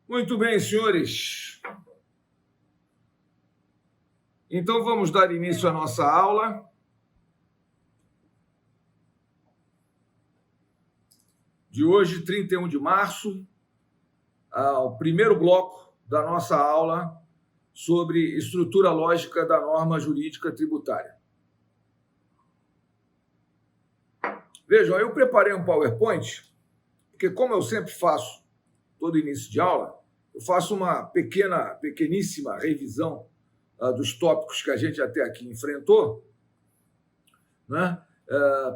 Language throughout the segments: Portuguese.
Muito bem, senhores. Então, vamos dar início à nossa aula. De hoje, 31 de março, ao primeiro bloco da nossa aula sobre estrutura lógica da norma jurídica tributária. Vejam, eu preparei um PowerPoint, porque como eu sempre faço todo início de aula, eu faço uma pequeníssima revisão dos tópicos que a gente até aqui enfrentou, né,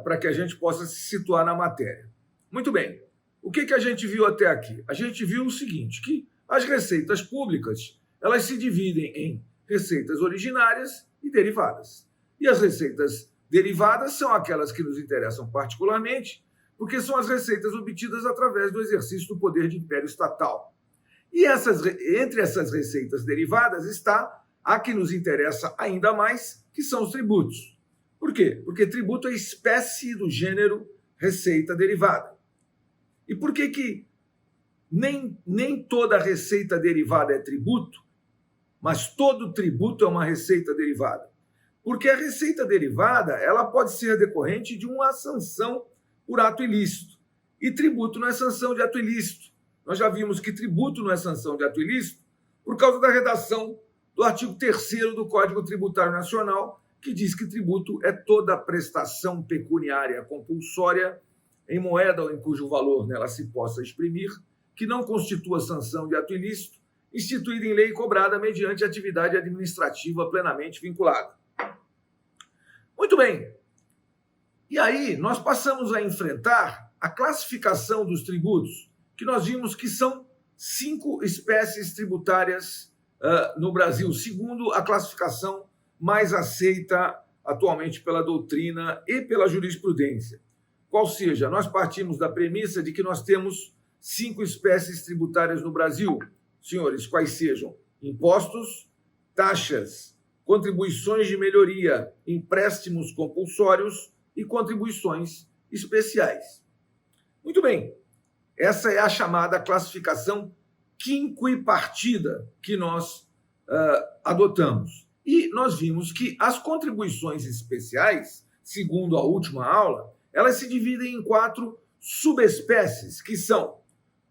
para que a gente possa se situar na matéria. Muito bem. O que a gente viu até aqui? A gente viu o seguinte, que as receitas públicas, elas se dividem em receitas originárias e derivadas. E as receitas derivadas são aquelas que nos interessam particularmente, porque são as receitas obtidas através do exercício do poder de império estatal. E entre essas receitas derivadas está a que nos interessa ainda mais, que são os tributos. Por quê? Porque tributo é espécie do gênero receita derivada. E por que nem toda receita derivada é tributo, mas todo tributo é uma receita derivada? Porque a receita derivada ela pode ser decorrente de uma sanção por ato ilícito. E tributo não é sanção de ato ilícito. Nós já vimos que tributo não é sanção de ato ilícito por causa da redação do artigo 3º do Código Tributário Nacional, que diz que tributo é toda prestação pecuniária compulsória em moeda ou em cujo valor nela se possa exprimir, que não constitua sanção de ato ilícito, instituída em lei e cobrada mediante atividade administrativa plenamente vinculada. Muito bem. E aí, nós passamos a enfrentar a classificação dos tributos, que nós vimos que são 5 espécies tributárias no Brasil, segundo a classificação mais aceita atualmente pela doutrina e pela jurisprudência. Qual seja, nós partimos da premissa de que nós temos 5 espécies tributárias no Brasil, senhores, quais sejam impostos, taxas, contribuições de melhoria, empréstimos compulsórios e contribuições especiais. Muito bem, essa é a chamada classificação quinquipartida que nós adotamos. E nós vimos que as contribuições especiais, segundo a última aula, elas se dividem em 4 subespécies, que são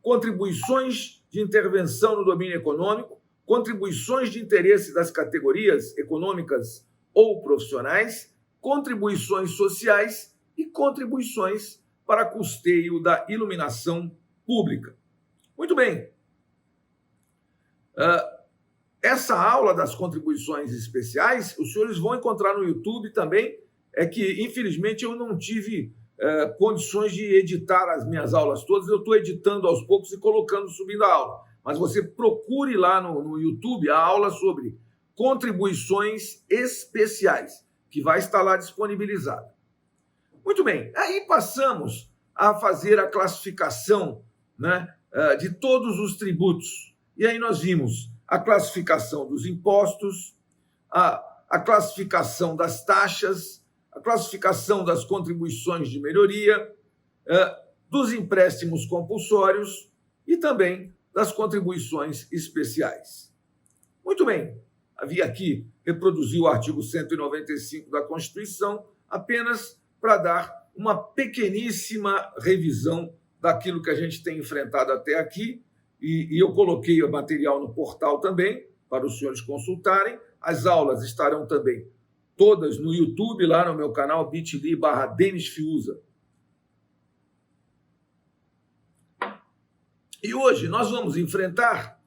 contribuições de intervenção no domínio econômico, contribuições de interesse das categorias econômicas ou profissionais, contribuições sociais e contribuições para custeio da iluminação pública. Muito bem. Essa aula das contribuições especiais, os senhores vão encontrar no YouTube também, é que, infelizmente, eu não tive condições de editar as minhas aulas todas, eu estou editando aos poucos e colocando, subindo a aula. Mas você procure lá no YouTube a aula sobre contribuições especiais, que vai estar lá disponibilizada. Muito bem, aí passamos a fazer a classificação, né, de todos os tributos. E aí nós vimos a classificação dos impostos, a classificação das taxas, a classificação das contribuições de melhoria, dos empréstimos compulsórios e também das contribuições especiais. Muito bem, havia aqui reproduzido o artigo 195 da Constituição, apenas para dar uma pequeníssima revisão daquilo que a gente tem enfrentado até aqui, e eu coloquei o material no portal também, para os senhores consultarem. As aulas estarão também todas no YouTube, lá no meu canal, bit.ly/Denis Fiuza. E hoje nós vamos enfrentar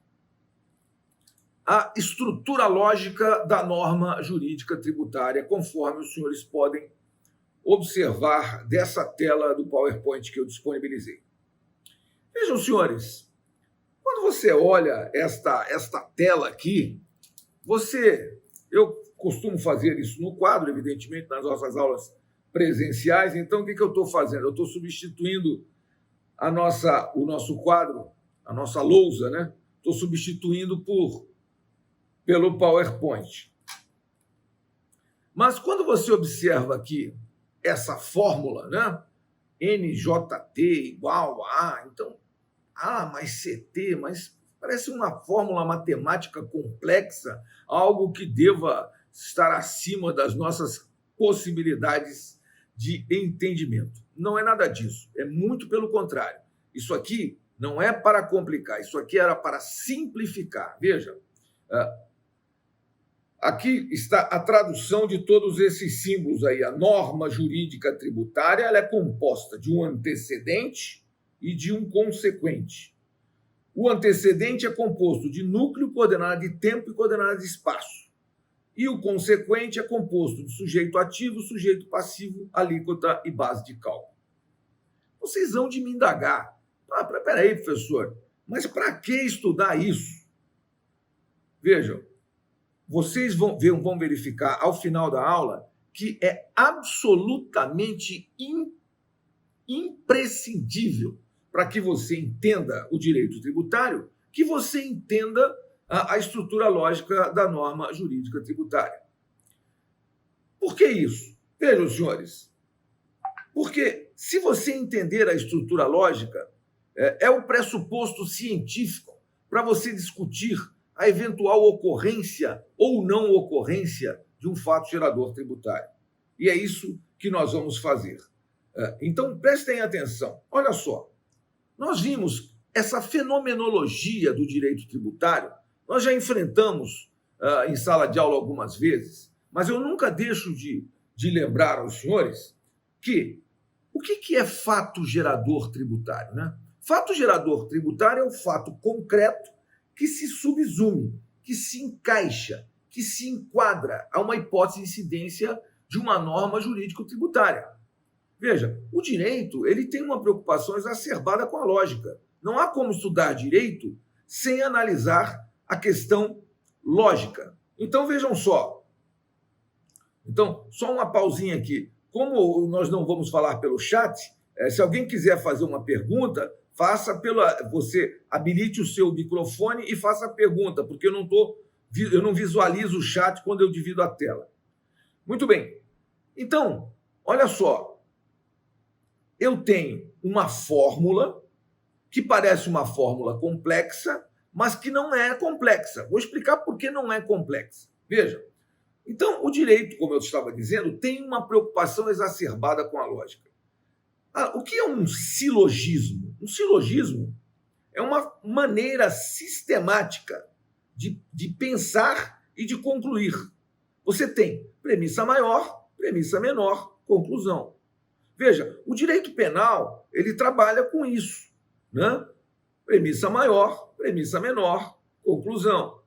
a estrutura lógica da norma jurídica tributária, conforme os senhores podem observar dessa tela do PowerPoint que eu disponibilizei. Vejam, senhores, quando você olha esta tela aqui, eu costumo fazer isso no quadro, evidentemente, nas nossas aulas presenciais. Então, o que eu estou fazendo? Eu estou substituindo o nosso quadro, a nossa lousa, né? Estou substituindo pelo PowerPoint. Mas quando você observa aqui essa fórmula, né? NJT igual a, então, A mais CT, mas Parece uma fórmula matemática complexa, algo que deva estar acima das nossas possibilidades de entendimento. Não é nada disso, é muito pelo contrário. Isso aqui não é para complicar, isso aqui era para simplificar. Veja, aqui está a tradução de todos esses símbolos aí. A norma jurídica tributária, ela é composta de um antecedente e de um consequente. O antecedente é composto de núcleo, coordenada de tempo e coordenada de espaço. E o consequente é composto de sujeito ativo, sujeito passivo, alíquota e base de cálculo. Vocês vão de me indagar. Peraí, professor, mas para que estudar isso? Vejam, vocês vão verificar ao final da aula que é absolutamente imprescindível para que você entenda o direito tributário, que você entenda a estrutura lógica da norma jurídica tributária. Por que isso? Vejam, senhores, porque se você entender a estrutura lógica, é o pressuposto científico para você discutir a eventual ocorrência ou não ocorrência de um fato gerador tributário. E é isso que nós vamos fazer. Então, prestem atenção. Olha só, nós vimos essa fenomenologia do direito tributário, nós já enfrentamos em sala de aula algumas vezes, mas eu nunca deixo de lembrar aos senhores que o que é fato gerador tributário, né? Fato gerador tributário é o fato concreto que se subsume, que se encaixa, que se enquadra a uma hipótese de incidência de uma norma jurídico-tributária. Veja, o direito ele tem uma preocupação exacerbada com a lógica. Não há como estudar direito sem analisar a questão lógica. Então, vejam só. Então, só uma pausinha aqui. Como nós não vamos falar pelo chat, se alguém quiser fazer uma pergunta, você habilite o seu microfone e faça a pergunta, porque eu não visualizo o chat quando eu divido a tela. Muito bem. Então, olha só. Eu tenho uma fórmula que parece uma fórmula complexa, mas que não é complexa. Vou explicar por que não é complexa. Veja, então o direito, como eu estava dizendo, tem uma preocupação exacerbada com a lógica. O que é um silogismo? Um silogismo é uma maneira sistemática de pensar e de concluir. Você tem premissa maior, premissa menor, conclusão. Veja, o direito penal, ele trabalha com isso, né? Premissa maior, premissa menor, conclusão.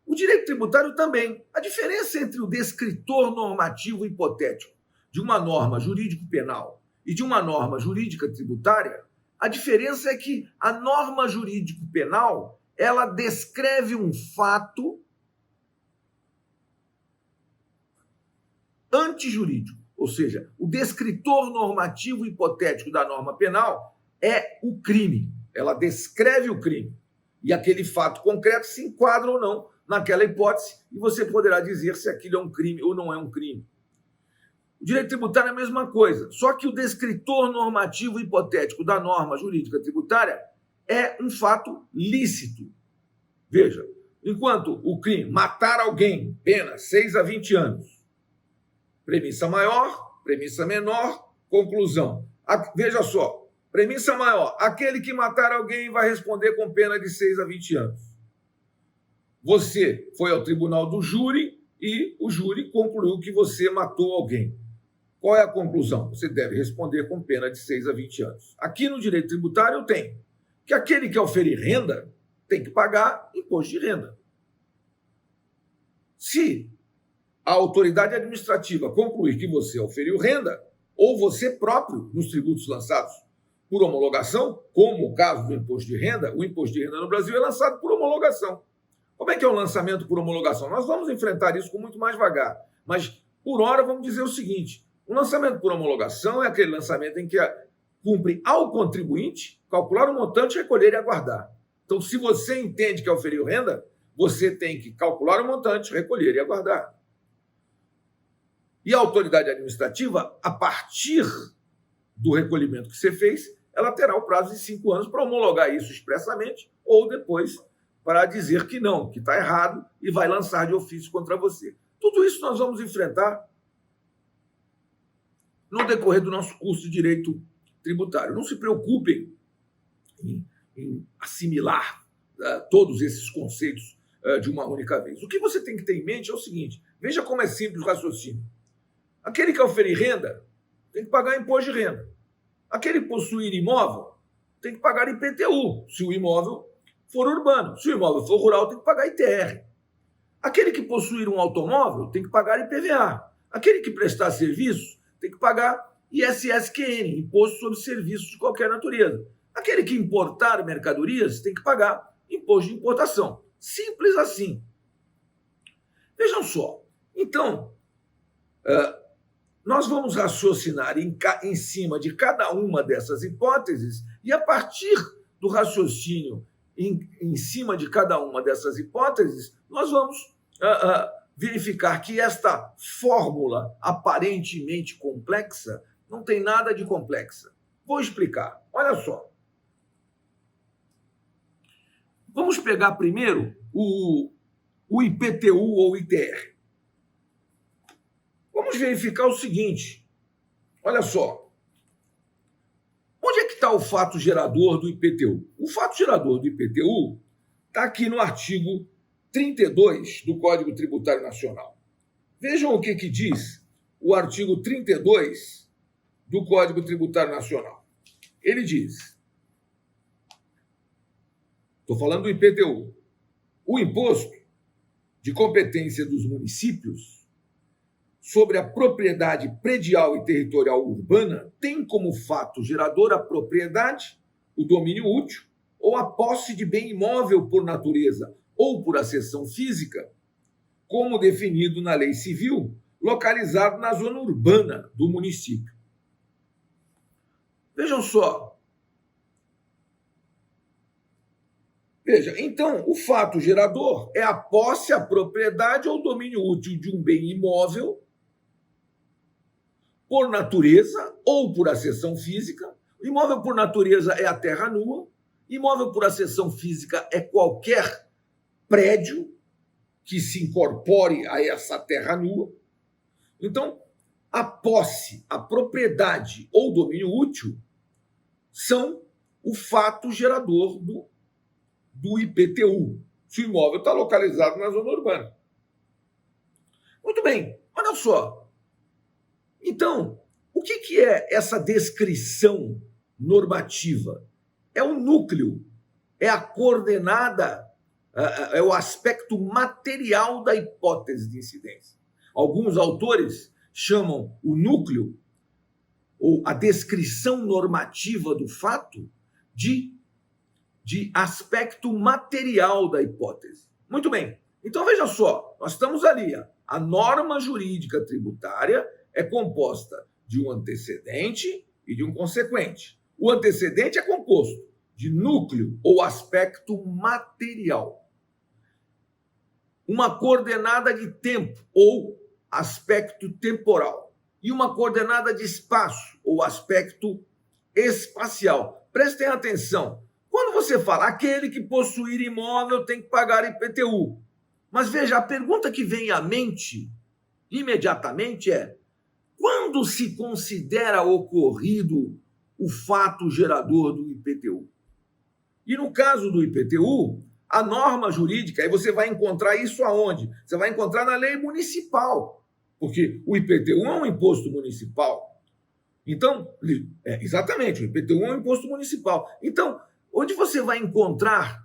O direito tributário também. A diferença entre o descritor normativo hipotético de uma norma jurídico-penal e de uma norma jurídica tributária, a diferença é que a norma jurídico-penal, ela descreve um fato antijurídico. Ou seja, o descritor normativo hipotético da norma penal é o crime. Ela descreve o crime. E aquele fato concreto se enquadra ou não naquela hipótese e você poderá dizer se aquilo é um crime ou não é um crime. O direito tributário é a mesma coisa, só que o descritor normativo hipotético da norma jurídica tributária é um fato lícito. Veja, enquanto o crime, matar alguém, pena 6 a 20 anos. Premissa maior, premissa menor, conclusão. Veja só, premissa maior, aquele que matar alguém vai responder com pena de 6 a 20 anos. Você foi ao tribunal do júri e o júri concluiu que você matou alguém. Qual é a conclusão? Você deve responder com pena de 6 a 20 anos. Aqui no direito tributário eu tenho que aquele que oferir renda tem que pagar imposto de renda. Se a autoridade administrativa concluir que você oferiu renda, ou você próprio, nos tributos lançados por homologação, como o caso do imposto de renda, o imposto de renda no Brasil é lançado por homologação. Como é que é o lançamento por homologação? Nós vamos enfrentar isso com muito mais vagar, mas por hora vamos dizer o seguinte: o lançamento por homologação é aquele lançamento em que cumpre ao contribuinte calcular o montante, recolher e aguardar. Então, se você entende que oferiu renda, você tem que calcular o montante, recolher e aguardar. E a autoridade administrativa, a partir do recolhimento que você fez, ela terá o prazo de 5 anos para homologar isso expressamente ou depois para dizer que não, que está errado e vai lançar de ofício contra você. Tudo isso nós vamos enfrentar no decorrer do nosso curso de Direito Tributário. Não se preocupem em assimilar todos esses conceitos de uma única vez. O que você tem que ter em mente é o seguinte, veja como é simples o raciocínio. Aquele que oferir renda tem que pagar imposto de renda. Aquele que possuir imóvel tem que pagar IPTU, se o imóvel for urbano. Se o imóvel for rural, tem que pagar ITR. Aquele que possuir um automóvel tem que pagar IPVA. Aquele que prestar serviço tem que pagar ISSQN, Imposto sobre Serviços de Qualquer Natureza. Aquele que importar mercadorias tem que pagar imposto de importação. Simples assim. Vejam só. Então, nós vamos raciocinar em cima de cada uma dessas hipóteses e, a partir do raciocínio em cima de cada uma dessas hipóteses, nós vamos verificar que esta fórmula aparentemente complexa não tem nada de complexa. Vou explicar. Olha só. Vamos pegar primeiro o IPTU ou ITR. Vamos verificar o seguinte. Olha só. Onde é que está o fato gerador do IPTU? O fato gerador do IPTU está aqui no artigo 32 do Código Tributário Nacional. Vejam o que diz o artigo 32 do Código Tributário Nacional. Ele diz, estou falando do IPTU, o imposto de competência dos municípios sobre a propriedade predial e territorial urbana tem como fato gerador a propriedade, o domínio útil ou a posse de bem imóvel por natureza ou por acessão física, como definido na lei civil, localizado na zona urbana do município. Vejam só. Veja, então, o fato gerador é a posse, a propriedade ou domínio útil de um bem imóvel por natureza ou por acessão física. O imóvel por natureza é a terra nua. Imóvel por acessão física é qualquer prédio que se incorpore a essa terra nua. Então, a posse, a propriedade ou domínio útil são o fato gerador do IPTU, se o imóvel está localizado na zona urbana. Muito bem, olha só. Então, o que é essa descrição normativa? É o núcleo, é a coordenada, é o aspecto material da hipótese de incidência. Alguns autores chamam o núcleo, ou a descrição normativa do fato, de aspecto material da hipótese. Muito bem. Então, veja só, nós estamos ali. A norma jurídica tributária é composta de um antecedente e de um consequente. O antecedente é composto de núcleo ou aspecto material. Uma coordenada de tempo ou aspecto temporal. E uma coordenada de espaço ou aspecto espacial. Prestem atenção. Quando você fala aquele que possuir imóvel tem que pagar IPTU. Mas veja, a pergunta que vem à mente imediatamente é: quando se considera ocorrido o fato gerador do IPTU? E no caso do IPTU, a norma jurídica, aí você vai encontrar isso aonde? Você vai encontrar na lei municipal, porque o IPTU é um imposto municipal. Então, exatamente, o IPTU é um imposto municipal. Então, onde você vai encontrar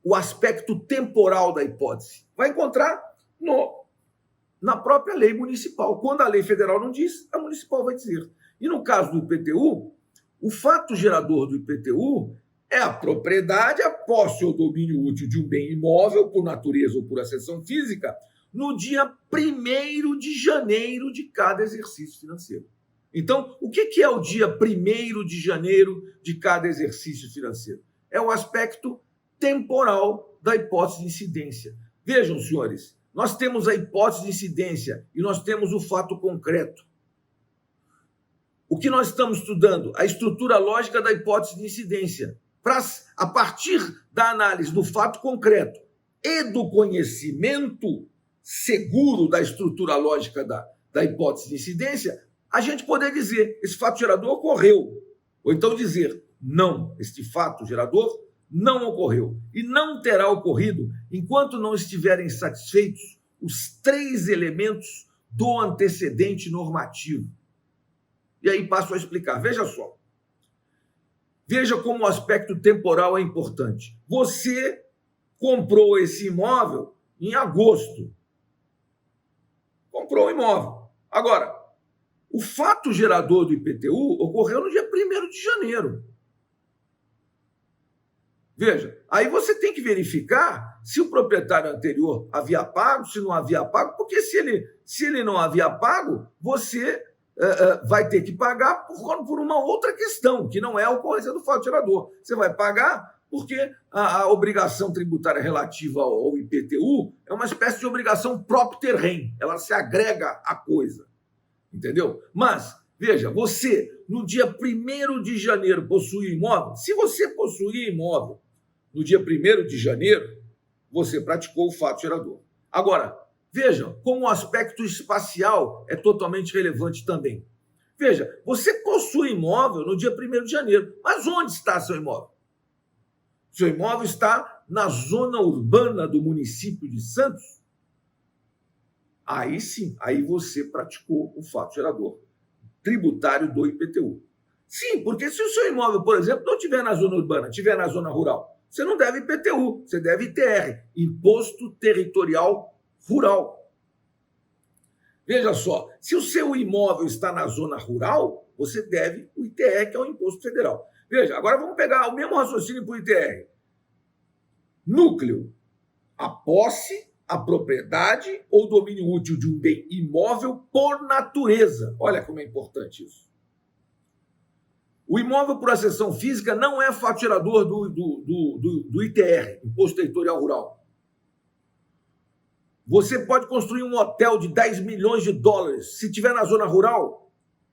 o aspecto temporal da hipótese? Vai encontrar na própria lei municipal. Quando a lei federal não diz, a municipal vai dizer. E no caso do IPTU, o fato gerador do IPTU é a propriedade, a posse ou domínio útil de um bem imóvel, por natureza ou por acessão física, no dia 1º de janeiro de cada exercício financeiro. Então, o que é o dia 1º de janeiro de cada exercício financeiro? É o aspecto temporal da hipótese de incidência. Vejam, senhores, nós temos a hipótese de incidência e nós temos o fato concreto. O que nós estamos estudando? A estrutura lógica da hipótese de incidência. a partir da análise do fato concreto e do conhecimento seguro da estrutura lógica da hipótese de incidência, a gente poder dizer, esse fato gerador ocorreu. Ou então dizer, não, este fato gerador não ocorreu. E não terá ocorrido enquanto não estiverem satisfeitos os 3 elementos do antecedente normativo. E aí passo a explicar. Veja só. Veja como o aspecto temporal é importante. Você comprou esse imóvel em agosto. Comprou o imóvel. Agora, o fato gerador do IPTU ocorreu no dia 1º de janeiro. Veja, aí você tem que verificar se o proprietário anterior havia pago, se não havia pago, porque se ele não havia pago, você vai ter que pagar por uma outra questão, que não é a ocorrência do fato gerador. Você vai pagar porque a obrigação tributária relativa ao IPTU é uma espécie de obrigação propter rem, ela se agrega à coisa, entendeu? Mas, veja, você, no dia 1º de janeiro, possui imóvel, se você possuir imóvel no dia 1º de janeiro, você praticou o fato gerador. Agora, veja como o aspecto espacial é totalmente relevante também. Veja, você possui imóvel no dia 1º de janeiro, mas onde está seu imóvel? Seu imóvel está na zona urbana do município de Santos? Aí sim, aí você praticou o fato gerador tributário do IPTU. Sim, porque se o seu imóvel, por exemplo, não estiver na zona urbana, estiver na zona rural, você não deve IPTU, você deve ITR, Imposto Territorial Rural. Veja só, se o seu imóvel está na zona rural, você deve o ITR, que é o Imposto Federal. Veja, agora vamos pegar o mesmo raciocínio para o ITR. Núcleo, a posse, a propriedade ou domínio útil de um bem imóvel por natureza. Olha como é importante isso. O imóvel por acessão física não é fato gerador do ITR, Imposto Territorial Rural. Você pode construir um hotel de 10 milhões de dólares. Se estiver na zona rural,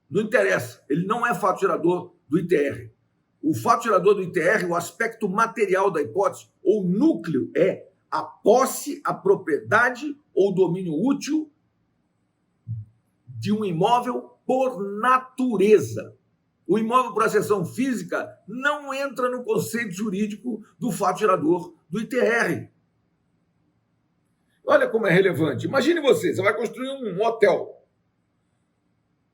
não interessa. Ele não é fato gerador do ITR. O fato gerador do ITR, o aspecto material da hipótese, ou núcleo, é a posse, a propriedade ou domínio útil de um imóvel por natureza. O imóvel por acessão física não entra no conceito jurídico do fato gerador do ITR. Olha como é relevante. Imagine você vai construir um hotel.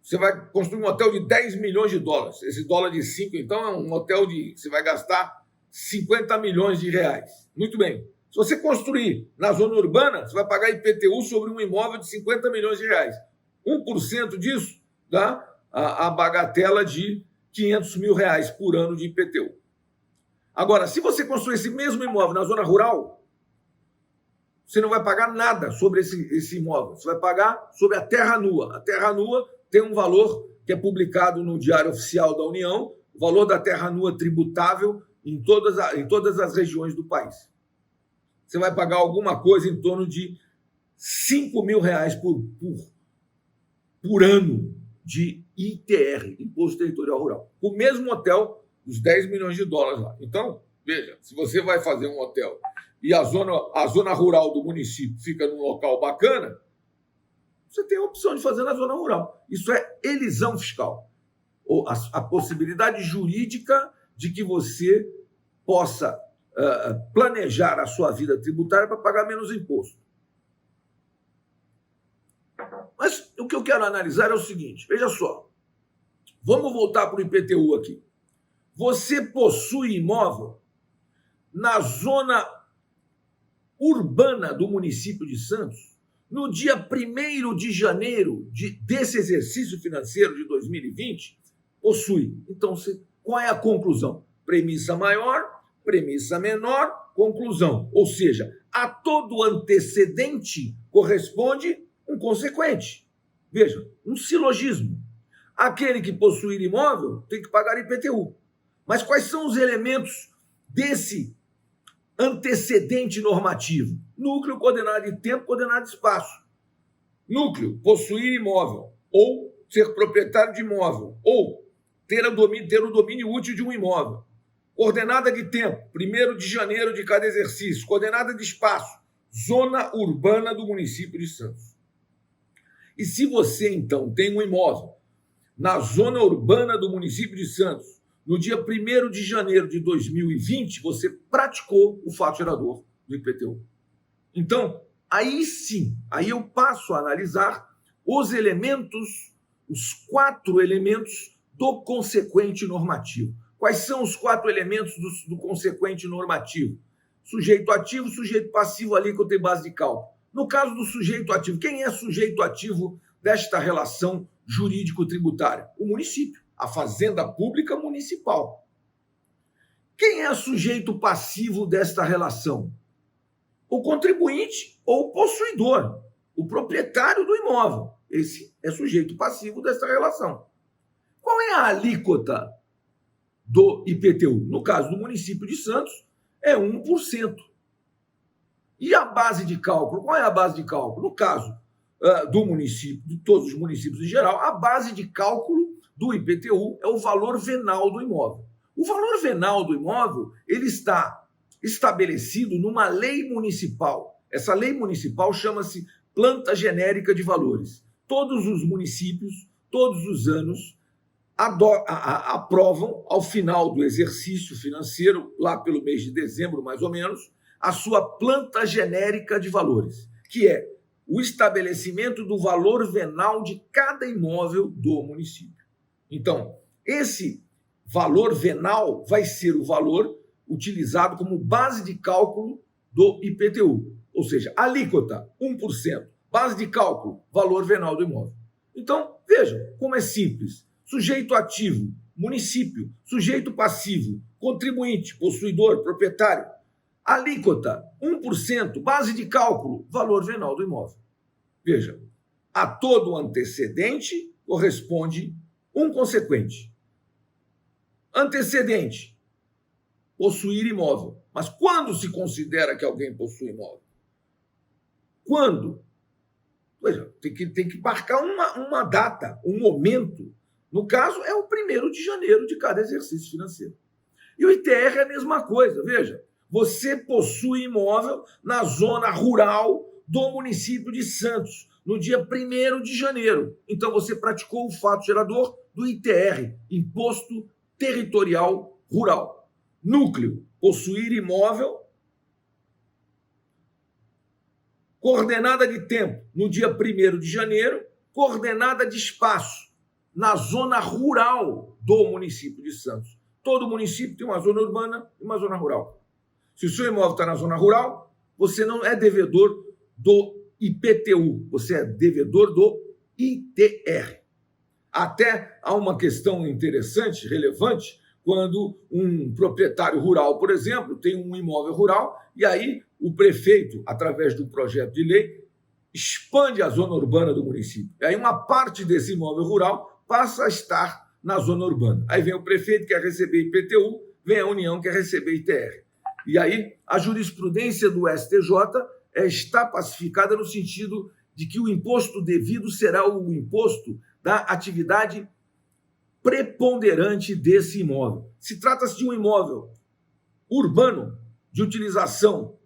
Você vai construir um hotel de 10 milhões de dólares. Esse dólar de 5, então, é um hotel de... Você vai gastar 50 milhões de reais. Muito bem. Se você construir na zona urbana, você vai pagar IPTU sobre um imóvel de 50 milhões de reais. 1% disso dá a bagatela de 500 mil reais por ano de IPTU. Agora, se você construir esse mesmo imóvel na zona rural, você não vai pagar nada sobre esse imóvel. Você vai pagar sobre a terra nua. A terra nua tem um valor que é publicado no Diário Oficial da União, o valor da terra nua tributável em todas as regiões do país. Você vai pagar alguma coisa em torno de 5 mil reais por ano de ITR, Imposto Territorial Rural. O mesmo hotel, os 10 milhões de dólares lá. Então, veja, se você vai fazer um hotel e a zona rural do município fica num local bacana, você tem a opção de fazer na zona rural. Isso é elisão fiscal. Ou a possibilidade jurídica de que você possa planejar a sua vida tributária para pagar menos imposto. Mas o que eu quero analisar é o seguinte, veja só. Vamos voltar para o IPTU aqui. Você possui imóvel na zona urbana do município de Santos, no dia 1º de janeiro desse exercício financeiro de 2020, possui. Então, qual é a conclusão? Premissa maior, premissa menor, conclusão. Ou seja, a todo antecedente corresponde um consequente. Veja, um silogismo. Aquele que possuir imóvel tem que pagar IPTU. Mas quais são os elementos desse antecedente normativo? Núcleo, coordenada de tempo, coordenada de espaço. Núcleo, possuir imóvel, ou ser proprietário de imóvel, ou ter o domínio útil de um imóvel. Coordenada de tempo, 1º de janeiro de cada exercício. Coordenada de espaço, zona urbana do município de Santos. E se você, então, tem um imóvel na zona urbana do município de Santos, no dia 1º de janeiro de 2020, você praticou o fato gerador do IPTU. Então, aí sim, aí eu passo a analisar os elementos, os 4 elementos do consequente normativo. Quais são os 4 elementos do consequente normativo? Sujeito ativo, sujeito passivo, alíquota e base de cálculo. No caso do sujeito ativo, quem é sujeito ativo desta relação jurídico-tributária? O município, a fazenda pública municipal. Quem é sujeito passivo desta relação? O contribuinte ou o possuidor, o proprietário do imóvel. Esse é sujeito passivo desta relação. Qual é a alíquota do IPTU? No caso do município de Santos, é 1%. E a base de cálculo? Qual é a base de cálculo? No caso do município, de todos os municípios em geral, a base de cálculo do IPTU é o valor venal do imóvel. O valor venal do imóvel, ele está estabelecido numa lei municipal. Essa lei municipal chama-se Planta Genérica de Valores. Todos os municípios, todos os anos, aprovam, ao final do exercício financeiro, lá pelo mês de dezembro, mais ou menos, a sua planta genérica de valores, que é o estabelecimento do valor venal de cada imóvel do município. Então, esse valor venal vai ser o valor utilizado como base de cálculo do IPTU, ou seja, alíquota 1%, base de cálculo, valor venal do imóvel. Então, veja como é simples. Sujeito ativo, município. Sujeito passivo, contribuinte, possuidor, proprietário. Alíquota, 1%, base de cálculo, valor venal do imóvel. Veja, a todo antecedente corresponde um consequente. Antecedente, possuir imóvel. Mas quando se considera que alguém possui imóvel? Quando? Veja, tem que marcar uma data, um momento. No caso, é o 1º de janeiro de cada exercício financeiro. E o ITR é a mesma coisa. Veja, você possui imóvel na zona rural do município de Santos, no dia 1º de janeiro. Então, você praticou o fato gerador do ITR, Imposto Territorial Rural. Núcleo, possuir imóvel. Coordenada de tempo, no dia 1º de janeiro. Coordenada de espaço, na zona rural do município de Santos. Todo município tem uma zona urbana e uma zona rural. Se o seu imóvel está na zona rural, você não é devedor do IPTU, você é devedor do ITR. Até há uma questão interessante, relevante, quando um proprietário rural, por exemplo, tem um imóvel rural e aí o prefeito, através do projeto de lei, expande a zona urbana do município. E aí uma parte desse imóvel rural passa a estar na zona urbana. Aí vem o prefeito que quer receber IPTU, vem a União que quer receber ITR. E aí a jurisprudência do STJ está pacificada no sentido de que o imposto devido será o imposto da atividade preponderante desse imóvel. Se trata-se de um imóvel urbano, de utilização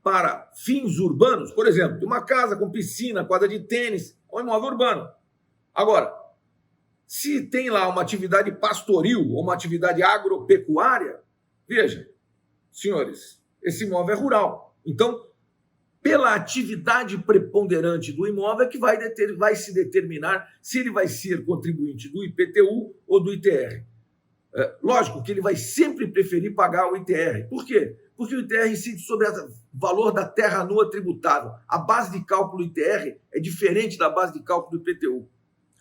para fins urbanos, por exemplo, de uma casa com piscina, quadra de tênis, é um imóvel urbano. Agora, se tem lá uma atividade pastoril ou uma atividade agropecuária, veja, senhores, esse imóvel é rural. Então, pela atividade preponderante do imóvel é que vai se determinar se ele vai ser contribuinte do IPTU ou do ITR. Lógico que ele vai sempre preferir pagar o ITR. Por quê? Porque o ITR incide sobre o valor da terra nua tributável. A base de cálculo do ITR é diferente da base de cálculo do IPTU.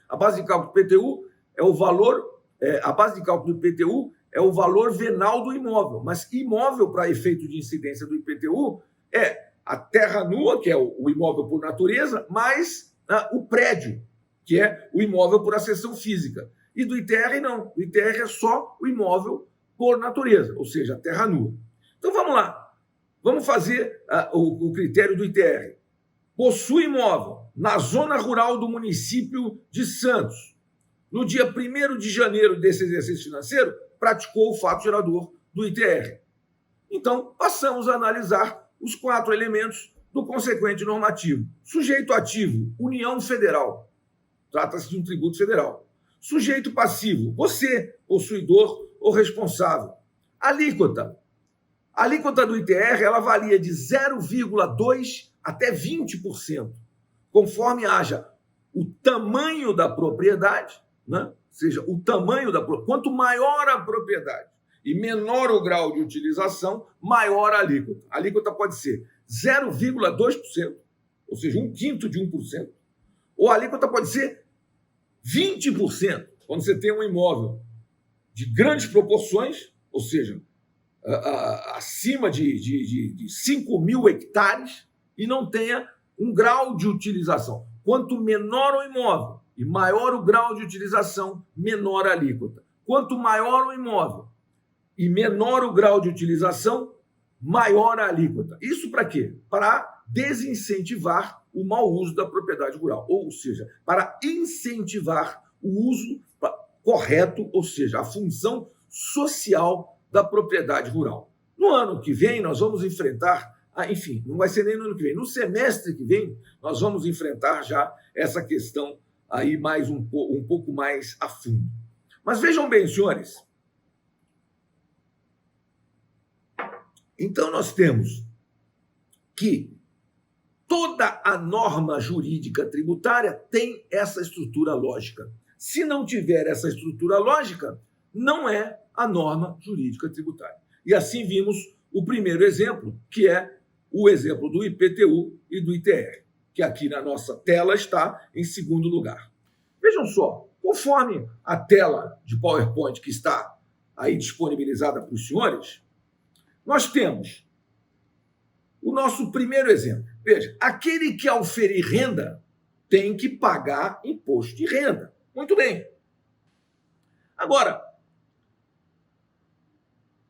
A base de cálculo do IPTU é o valor, a base de cálculo do IPTU é o valor venal do imóvel, mas imóvel para efeito de incidência do IPTU é a terra nua, que é o imóvel por natureza, mais o prédio, que é o imóvel por acessão física. E do ITR não, o ITR é só o imóvel por natureza, ou seja, a terra nua. Então vamos lá, vamos fazer o critério do ITR. Possui imóvel na zona rural do município de Santos. No dia 1º de janeiro desse exercício financeiro, praticou o fato gerador do ITR. Então, passamos a analisar os 4 elementos do consequente normativo. Sujeito ativo, União Federal. Trata-se de um tributo federal. Sujeito passivo, você, possuidor ou responsável. Alíquota. A alíquota do ITR ela varia de 0,2% até 20%, conforme haja o tamanho da propriedade, né? Ou seja, o tamanho da propriedade. Quanto maior a propriedade e menor o grau de utilização, maior a alíquota. A alíquota pode ser 0,2%, ou seja, 1/5 de 1%, ou a alíquota pode ser 20%, quando você tem um imóvel de grandes proporções, ou seja, acima de 5 mil hectares, e não tenha um grau de utilização. Quanto menor o imóvel e maior o grau de utilização, menor a alíquota. Quanto maior o imóvel e menor o grau de utilização, maior a alíquota. Isso para quê? Para desincentivar o mau uso da propriedade rural, ou seja, para incentivar o uso correto, ou seja, a função social da propriedade rural. No ano que vem, nós vamos enfrentar, enfim, não vai ser nem no ano que vem, no semestre que vem, nós vamos enfrentar já essa questão aí mais um pouco mais a fundo. Mas vejam bem, senhores, então nós temos que toda a norma jurídica tributária tem essa estrutura lógica. Se não tiver essa estrutura lógica, não é a norma jurídica tributária. E assim vimos o primeiro exemplo, que é o exemplo do IPTU e do ITR, que aqui na nossa tela está em segundo lugar. Vejam só, conforme a tela de PowerPoint que está aí disponibilizada para os senhores, nós temos o nosso primeiro exemplo. Veja, aquele que auferir renda tem que pagar imposto de renda. Muito bem. Agora,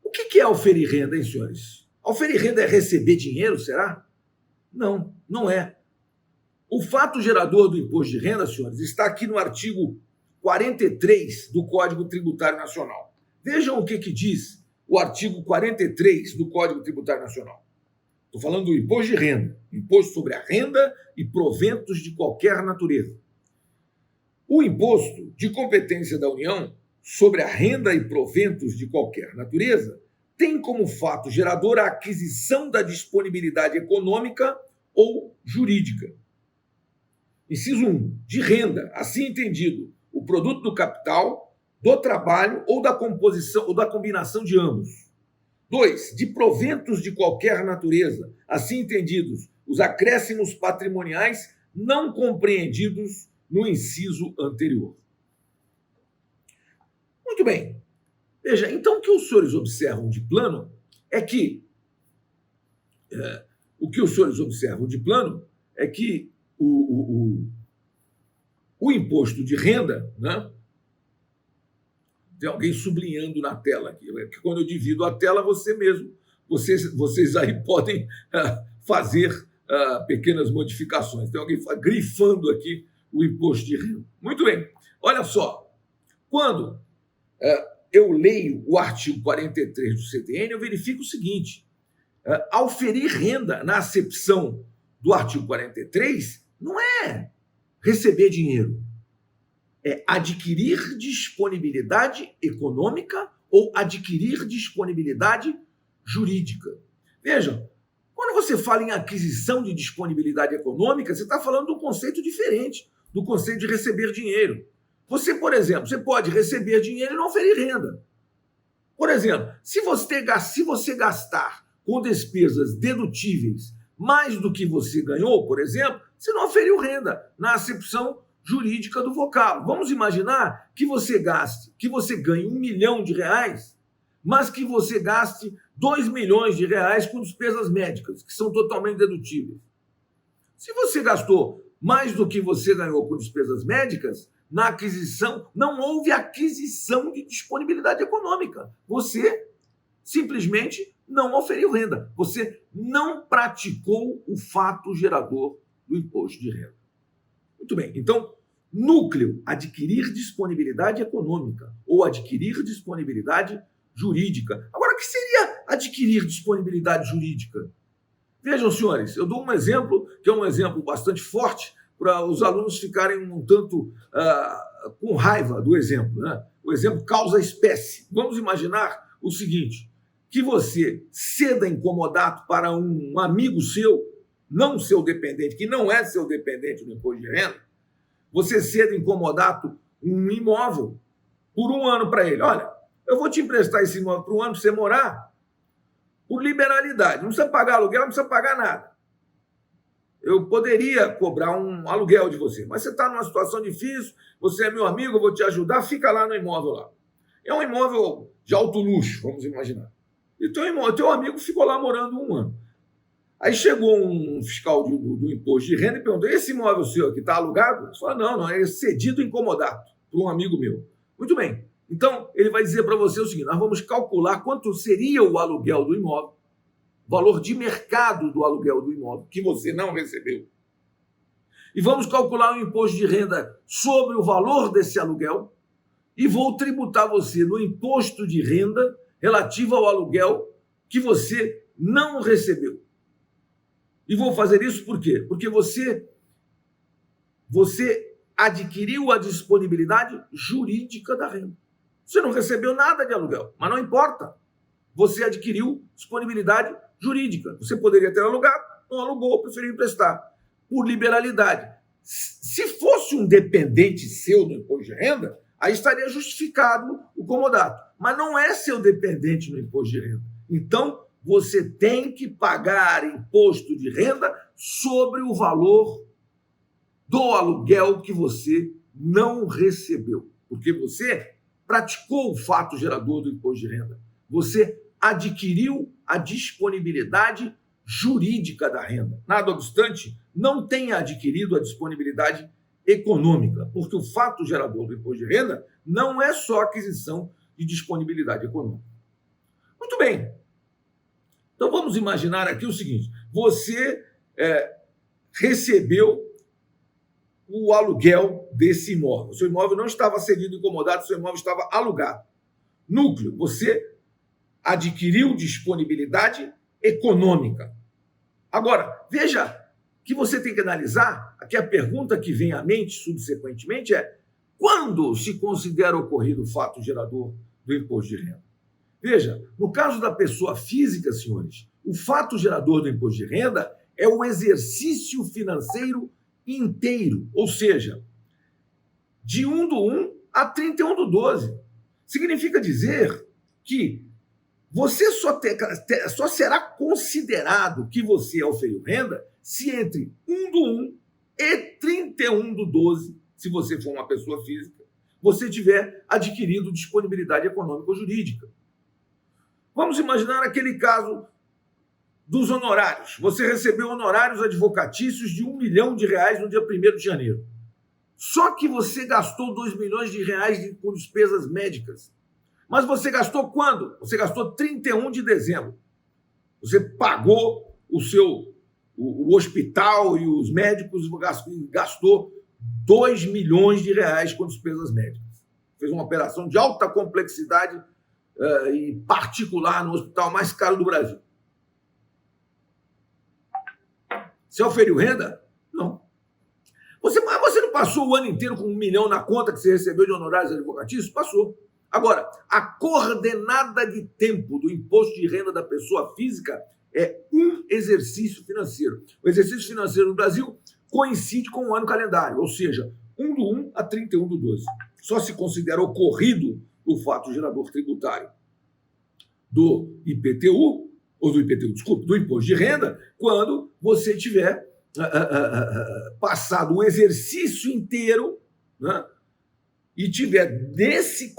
o que é auferir renda, hein, senhores? Auferir renda é receber dinheiro, será? Não, não é. O fato gerador do imposto de renda, senhores, está aqui no artigo 43 do Código Tributário Nacional. Vejam o que diz o artigo 43 do Código Tributário Nacional. Estou falando do imposto de renda, imposto sobre a renda e proventos de qualquer natureza. O imposto de competência da União sobre a renda e proventos de qualquer natureza tem como fato gerador a aquisição da disponibilidade econômica ou jurídica. Inciso 1, de renda, assim entendido, o produto do capital, do trabalho ou da composição ou da combinação de ambos. 2, de proventos de qualquer natureza, assim entendidos, os acréscimos patrimoniais não compreendidos no inciso anterior. Muito bem. Veja, então o que os senhores observam de plano é que o imposto de renda, né? Tem alguém sublinhando na tela aqui, porque quando eu divido a tela, vocês aí podem fazer pequenas modificações. Tem alguém grifando aqui o imposto de renda. Muito bem. Olha só, quando eu leio o artigo 43 do CTN, eu verifico o seguinte: auferir renda, na acepção do artigo 43, não é receber dinheiro, é adquirir disponibilidade econômica ou adquirir disponibilidade jurídica. Vejam, quando você fala em aquisição de disponibilidade econômica, você está falando de um conceito diferente do conceito de receber dinheiro. Você, por exemplo, você pode receber dinheiro e não oferir renda. Por exemplo, se você gastar com despesas dedutíveis mais do que você ganhou, por exemplo, você não oferiu renda na acepção jurídica do vocábulo. Vamos imaginar que você ganhe R$1 milhão, mas que você gaste R$2 milhões com despesas médicas, que são totalmente dedutíveis. Se você gastou mais do que você ganhou com despesas médicas, na aquisição, não houve aquisição de disponibilidade econômica. Você simplesmente não oferiu renda. Você não praticou o fato gerador do imposto de renda. Muito bem. Então, núcleo, adquirir disponibilidade econômica ou adquirir disponibilidade jurídica. Agora, o que seria adquirir disponibilidade jurídica? Vejam, senhores, eu dou um exemplo, que é um exemplo bastante forte, para os alunos ficarem um tanto com raiva do exemplo, né? O exemplo causa espécie. Vamos imaginar o seguinte, que você ceda incomodato para um amigo seu, não seu dependente, que não é seu dependente no imposto de renda, você ceda incomodato um imóvel por um ano para ele. Olha, eu vou te emprestar esse imóvel por um ano para você morar por liberalidade. Não precisa pagar aluguel, não precisa pagar nada. Eu poderia cobrar um aluguel de você, mas você está numa situação difícil, você é meu amigo, eu vou te ajudar, fica lá no imóvel lá. É um imóvel de alto luxo, vamos imaginar. E teu amigo ficou lá morando um ano. Aí chegou um fiscal do imposto de renda e perguntou, esse imóvel seu aqui está alugado? Você fala, não, é cedido incomodato por um amigo meu. Muito bem. Então, ele vai dizer para você o seguinte, nós vamos calcular quanto seria o aluguel do imóvel, valor de mercado do aluguel do imóvel, que você não recebeu. E vamos calcular o imposto de renda sobre o valor desse aluguel e vou tributar você no imposto de renda relativo ao aluguel que você não recebeu. E vou fazer isso por quê? Porque você adquiriu a disponibilidade jurídica da renda. Você não recebeu nada de aluguel, mas não importa. Você adquiriu disponibilidade jurídica. Você poderia ter alugado, não alugou, preferiu emprestar. Por liberalidade. Se fosse um dependente seu do imposto de renda, aí estaria justificado o comodato. Mas não é seu dependente no imposto de renda. Então, você tem que pagar imposto de renda sobre o valor do aluguel que você não recebeu. Porque você praticou o fato gerador do imposto de renda. Você adquiriu a disponibilidade jurídica da renda. Nada obstante, não tenha adquirido a disponibilidade econômica, porque o fato gerador do imposto de renda não é só aquisição de disponibilidade econômica. Muito bem. Então vamos imaginar aqui o seguinte, você recebeu o aluguel desse imóvel. O seu imóvel não estava cedido incomodado, o seu imóvel estava alugado. Núcleo, você adquiriu disponibilidade econômica. Agora, veja que você tem que analisar, aqui a pergunta que vem à mente subsequentemente é, quando se considera ocorrido o fato gerador do imposto de renda? Veja, no caso da pessoa física, senhores, o fato gerador do imposto de renda é o exercício financeiro inteiro, ou seja, de 1/1 a 31/12. Significa dizer que você só será considerado que você auferiu renda se entre 1/1 e 31/12, se você for uma pessoa física, você tiver adquirido disponibilidade econômica ou jurídica. Vamos imaginar aquele caso dos honorários. Você recebeu honorários advocatícios de R$1 milhão no dia 1º de janeiro. Só que você gastou R$2 milhões com despesas médicas. Mas você gastou quando? Você gastou 31 de dezembro. Você pagou o hospital e os médicos e gastou R$2 milhões com despesas médicas. Fez uma operação de alta complexidade e particular no hospital mais caro do Brasil. Você auferiu renda? Não. Você não passou o ano inteiro com R$1 milhão na conta que você recebeu de honorários advocatícios? Passou. Agora, a coordenada de tempo do imposto de renda da pessoa física é um exercício financeiro. O exercício financeiro no Brasil coincide com o ano calendário, ou seja, 1/1 a 31/12. Só se considera ocorrido o fato gerador tributário do IPTU, ou do IPTU, desculpe, do imposto de renda, quando você tiver passado o exercício inteiro, né, e tiver nesse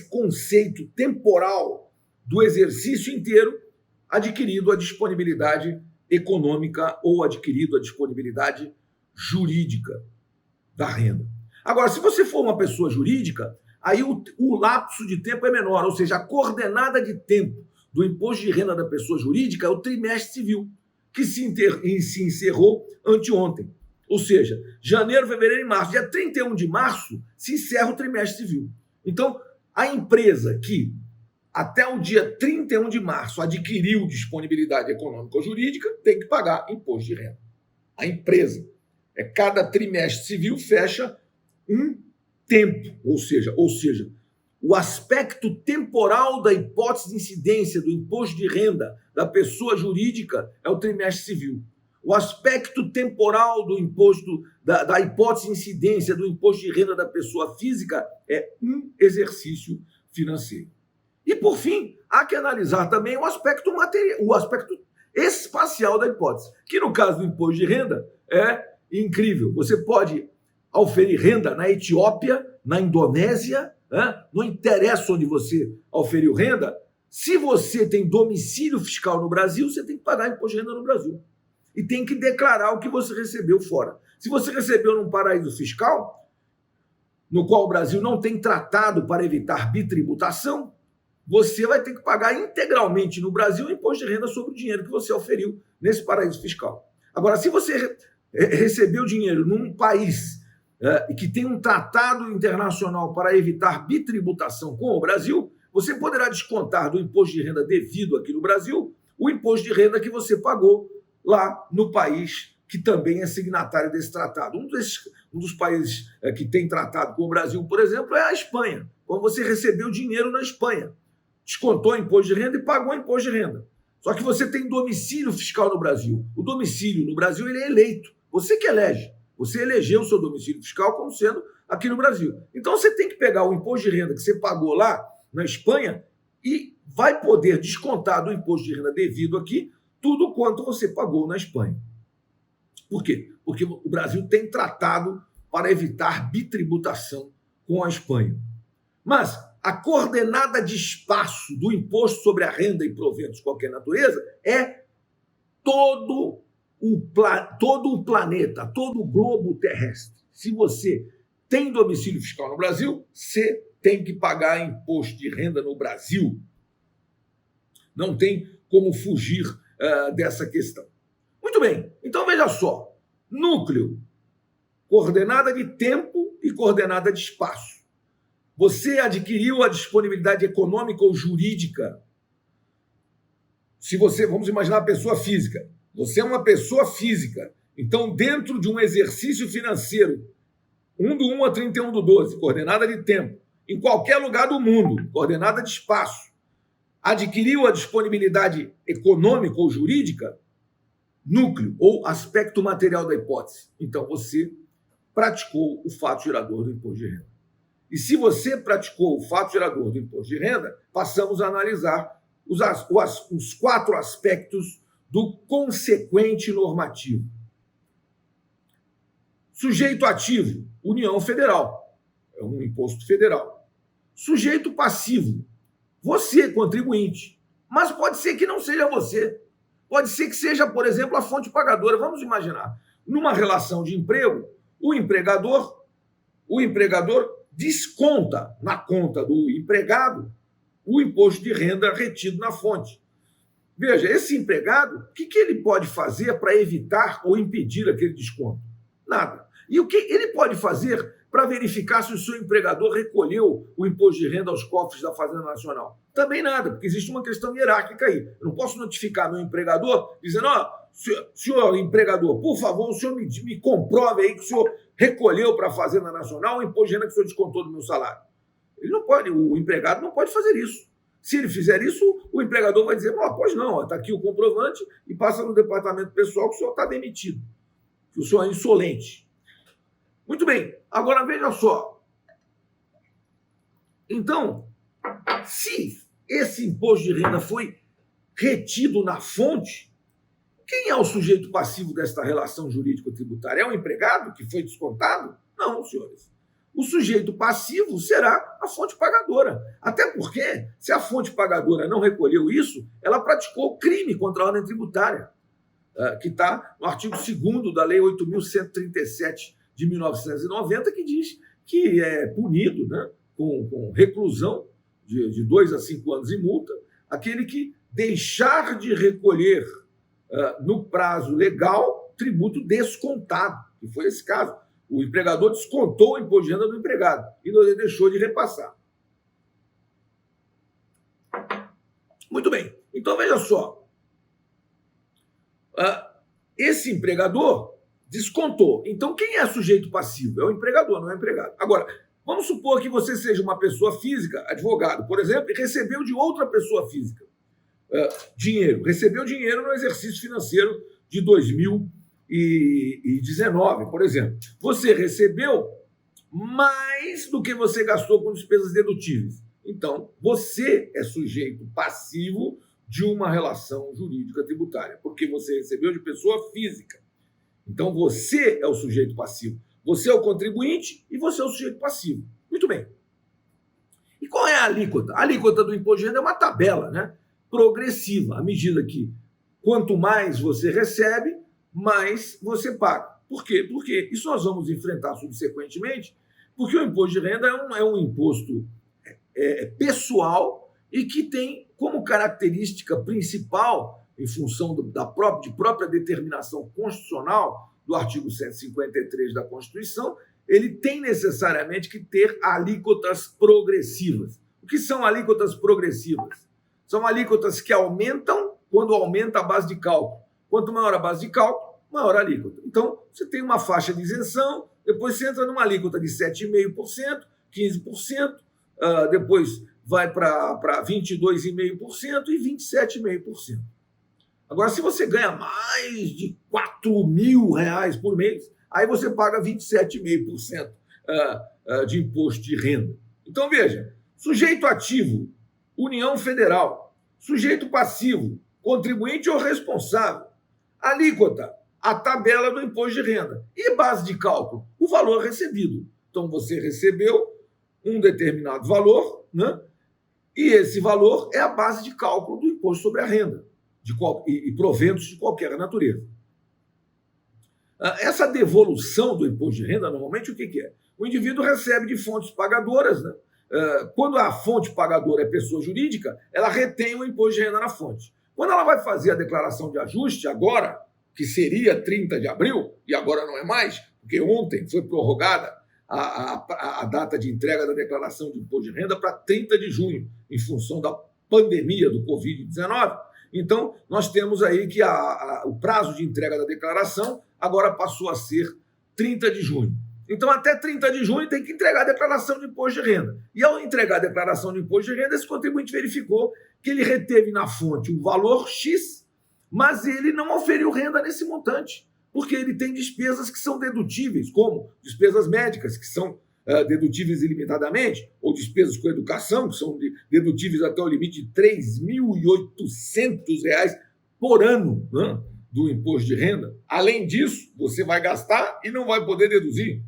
conceito temporal do exercício inteiro adquirido a disponibilidade econômica ou adquirido a disponibilidade jurídica da renda. Agora, se você for uma pessoa jurídica, aí o lapso de tempo é menor, ou seja, a coordenada de tempo do imposto de renda da pessoa jurídica é o trimestre civil, que se encerrou anteontem. Ou seja, janeiro, fevereiro e março. Dia 31 de março se encerra o trimestre civil. Então, A empresa que até o dia 31 de março adquiriu disponibilidade econômica ou jurídica tem que pagar imposto de renda. A empresa. Cada trimestre civil fecha um tempo, ou seja, o aspecto temporal da hipótese de incidência do imposto de renda da pessoa jurídica é o trimestre civil. O aspecto temporal do imposto, da hipótese de incidência do imposto de renda da pessoa física é um exercício financeiro. E, por fim, há que analisar também o aspecto material, o aspecto espacial da hipótese, que no caso do imposto de renda é incrível. Você pode auferir renda na Etiópia, na Indonésia, não interessa onde você auferiu renda, se você tem domicílio fiscal no Brasil, você tem que pagar imposto de renda no Brasil. E tem que declarar o que você recebeu fora. Se você recebeu num paraíso fiscal, no qual o Brasil não tem tratado para evitar bitributação, você vai ter que pagar integralmente no Brasil o imposto de renda sobre o dinheiro que você auferiu nesse paraíso fiscal. Agora, se você recebeu dinheiro num país que tem um tratado internacional para evitar bitributação com o Brasil, você poderá descontar do imposto de renda devido aqui no Brasil o imposto de renda que você pagou lá no país que também é signatário desse tratado. Um dos países que tem tratado com o Brasil, por exemplo, é a Espanha. Quando você recebeu dinheiro na Espanha, descontou imposto de renda e pagou imposto de renda. Só que você tem domicílio fiscal no Brasil. O domicílio no Brasil ele é eleito. Você que elege. Você elegeu o seu domicílio fiscal como sendo aqui no Brasil. Então você tem que pegar o imposto de renda que você pagou lá na Espanha e vai poder descontar do imposto de renda devido aqui tudo quanto você pagou na Espanha. Por quê? Porque o Brasil tem tratado para evitar bitributação com a Espanha. Mas a coordenada de espaço do imposto sobre a renda e proventos de qualquer natureza é todo o planeta, todo o globo terrestre. Se você tem domicílio fiscal no Brasil, você tem que pagar imposto de renda no Brasil. Não tem como fugir dessa questão. Muito bem, então veja só. Núcleo, coordenada de tempo e coordenada de espaço. Você adquiriu a disponibilidade econômica ou jurídica. Se você, vamos imaginar a pessoa física. Você é uma pessoa física. Então, dentro de um exercício financeiro, 1/1 a 31/12, coordenada de tempo, em qualquer lugar do mundo, coordenada de espaço, adquiriu a disponibilidade econômica ou jurídica, núcleo ou aspecto material da hipótese. Então, você praticou o fato gerador do imposto de renda. E se você praticou o fato gerador do imposto de renda, passamos a analisar os 4 aspectos do consequente normativo. Sujeito ativo, União Federal, é um imposto federal. Sujeito passivo, você, contribuinte. Mas pode ser que não seja você. Pode ser que seja, por exemplo, a fonte pagadora. Vamos imaginar, numa relação de emprego, o empregador desconta na conta do empregado o imposto de renda retido na fonte. Veja, esse empregado, o que ele pode fazer para evitar ou impedir aquele desconto? Nada. E o que ele pode fazer para verificar se o seu empregador recolheu o imposto de renda aos cofres da Fazenda Nacional? Também nada, porque existe uma questão hierárquica aí. Eu não posso notificar meu empregador dizendo, senhor empregador, por favor, o senhor me comprove aí que o senhor recolheu para a Fazenda Nacional o imposto de renda que o senhor descontou do meu salário. Ele não pode, o empregado não pode fazer isso. Se ele fizer isso, o empregador vai dizer, pois não, está aqui o comprovante e passa no departamento pessoal que o senhor está demitido, que o senhor é insolente. Muito bem, agora veja só. Então, se esse imposto de renda foi retido na fonte, quem é o sujeito passivo desta relação jurídico-tributária? É o empregado que foi descontado? Não, senhores. O sujeito passivo será a fonte pagadora. Até porque, se a fonte pagadora não recolheu isso, ela praticou crime contra a ordem tributária, que está no artigo 2º da Lei 8.137 de 1990, que diz que é punido, né, com reclusão de 2 a 5 anos e multa aquele que deixar de recolher no prazo legal tributo descontado, que foi esse caso. O empregador descontou o imposto de renda do empregado e não deixou de repassar. Muito bem. Então, veja só. Esse empregador descontou. Então, quem é sujeito passivo? É o empregador, não é o empregado. Agora, vamos supor que você seja uma pessoa física, advogado, por exemplo, e recebeu de outra pessoa física dinheiro. Recebeu dinheiro no exercício financeiro de 2019, por exemplo. Você recebeu mais do que você gastou com despesas dedutíveis. Então, você é sujeito passivo de uma relação jurídica tributária, porque você recebeu de pessoa física. Então, você é o sujeito passivo. Você é o contribuinte e você é o sujeito passivo. Muito bem. E qual é a alíquota? A alíquota do imposto de renda é uma tabela, né? Progressiva, à medida que quanto mais você recebe, mais você paga. Por quê? Porque isso nós vamos enfrentar subsequentemente, porque o imposto de renda é um imposto pessoal e que tem como característica principal, em função de própria determinação constitucional do artigo 153 da Constituição, ele tem necessariamente que ter alíquotas progressivas. O que são alíquotas progressivas? São alíquotas que aumentam quando aumenta a base de cálculo. Quanto maior a base de cálculo, maior a alíquota. Então, você tem uma faixa de isenção, depois você entra numa alíquota de 7,5%, 15%, depois vai para 22,5% e 27,5%. Agora, se você ganha mais de R$4.000 por mês, aí você paga 27,5% de imposto de renda. Então, veja, sujeito ativo, União Federal, sujeito passivo, contribuinte ou responsável, alíquota, a tabela do imposto de renda e base de cálculo, o valor recebido. Então, você recebeu um determinado valor, né? E esse valor é a base de cálculo do imposto sobre a renda e proventos de qualquer natureza. Essa devolução do imposto de renda, normalmente, o que é? O indivíduo recebe de fontes pagadoras, né? Quando a fonte pagadora é pessoa jurídica, ela retém o imposto de renda na fonte. Quando ela vai fazer a declaração de ajuste, agora, que seria 30 de abril, e agora não é mais, porque ontem foi prorrogada a data de entrega da declaração de imposto de renda para 30 de junho, em função da pandemia do Covid-19. Então, nós temos aí que o prazo de entrega da declaração agora passou a ser 30 de junho. Então, até 30 de junho tem que entregar a declaração de imposto de renda. E ao entregar a declaração de imposto de renda, esse contribuinte verificou que ele reteve na fonte um valor X, mas ele não oferiu renda nesse montante, porque ele tem despesas que são dedutíveis, como despesas médicas, que são dedutíveis ilimitadamente, ou despesas com educação, que são dedutíveis até o limite de R$3.800 por ano, né, do imposto de renda. Além disso, você vai gastar e não vai poder deduzir,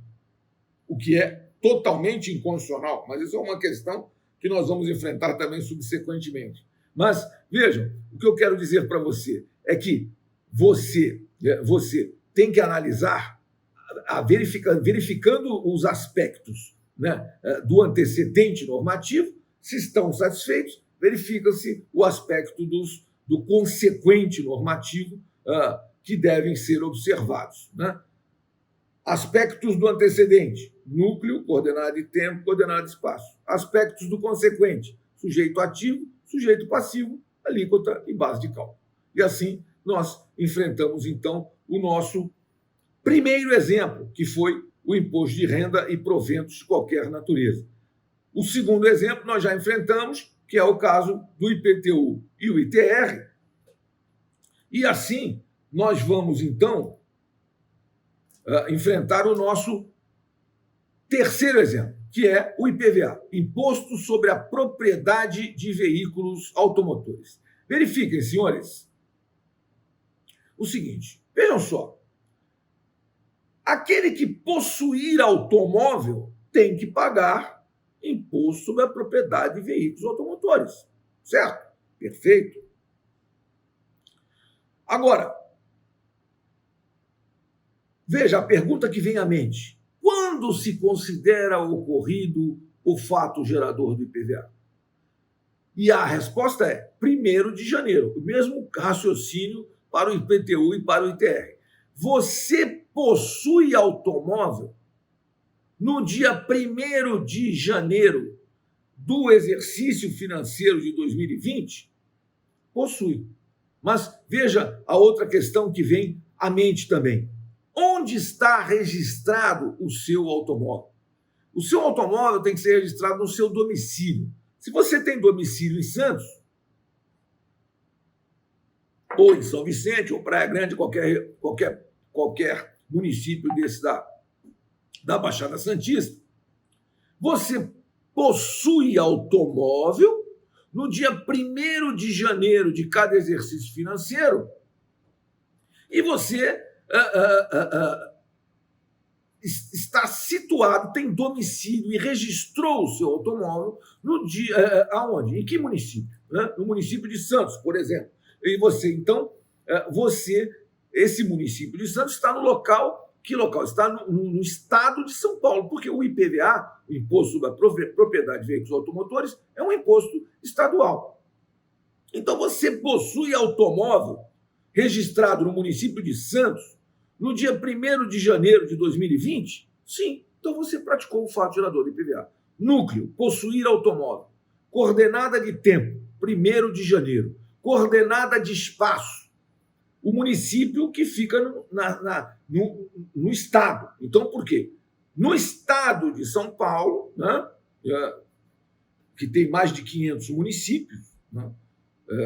o que é totalmente inconstitucional, mas isso é uma questão que nós vamos enfrentar também subsequentemente. Mas, vejam, o que eu quero dizer para você é que você tem que analisar, verificando os aspectos, né, do antecedente normativo, se estão satisfeitos, verifica-se o aspecto do consequente normativo que devem ser observados, né? Aspectos do antecedente: núcleo, coordenada de tempo, coordenada de espaço. Aspectos do consequente: sujeito ativo, sujeito passivo, alíquota e base de cálculo. E assim nós enfrentamos, então, o nosso primeiro exemplo, que foi o imposto de renda e proventos de qualquer natureza. O segundo exemplo nós já enfrentamos, que é o caso do IPTU e o ITR. E assim nós vamos, então, enfrentar o nosso terceiro exemplo, que é o IPVA, Imposto sobre a Propriedade de Veículos Automotores. Verifiquem, senhores, o seguinte, vejam só, aquele que possuir automóvel tem que pagar imposto sobre a propriedade de veículos automotores, certo? Perfeito. Agora, veja a pergunta que vem à mente. Quando se considera ocorrido o fato gerador do IPVA? E a resposta é 1º de janeiro. O mesmo raciocínio para o IPTU e para o ITR. Você possui automóvel no dia 1º de janeiro do exercício financeiro de 2020? Possui. Mas veja a outra questão que vem à mente também. Onde está registrado o seu automóvel? O seu automóvel tem que ser registrado no seu domicílio. Se você tem domicílio em Santos, ou em São Vicente, ou Praia Grande, qualquer município desse da Baixada Santista, você possui automóvel no dia 1º de janeiro de cada exercício financeiro e você está situado, tem domicílio e registrou o seu automóvel no dia... aonde? Em que município? No município de Santos, por exemplo. E você, então, esse município de Santos está no local... Que local? Está no estado de São Paulo, porque o IPVA, o Imposto sobre a Propriedade de Veículos Automotores, é um imposto estadual. Então, você possui automóvel registrado no município de Santos no dia 1º de janeiro de 2020? Sim, então você praticou o fato gerador do IPVA. Núcleo, possuir automóvel. Coordenada de tempo, 1º de janeiro. Coordenada de espaço, o município que fica no estado. Então, por quê? No estado de São Paulo, né, que tem mais de 500 municípios, né,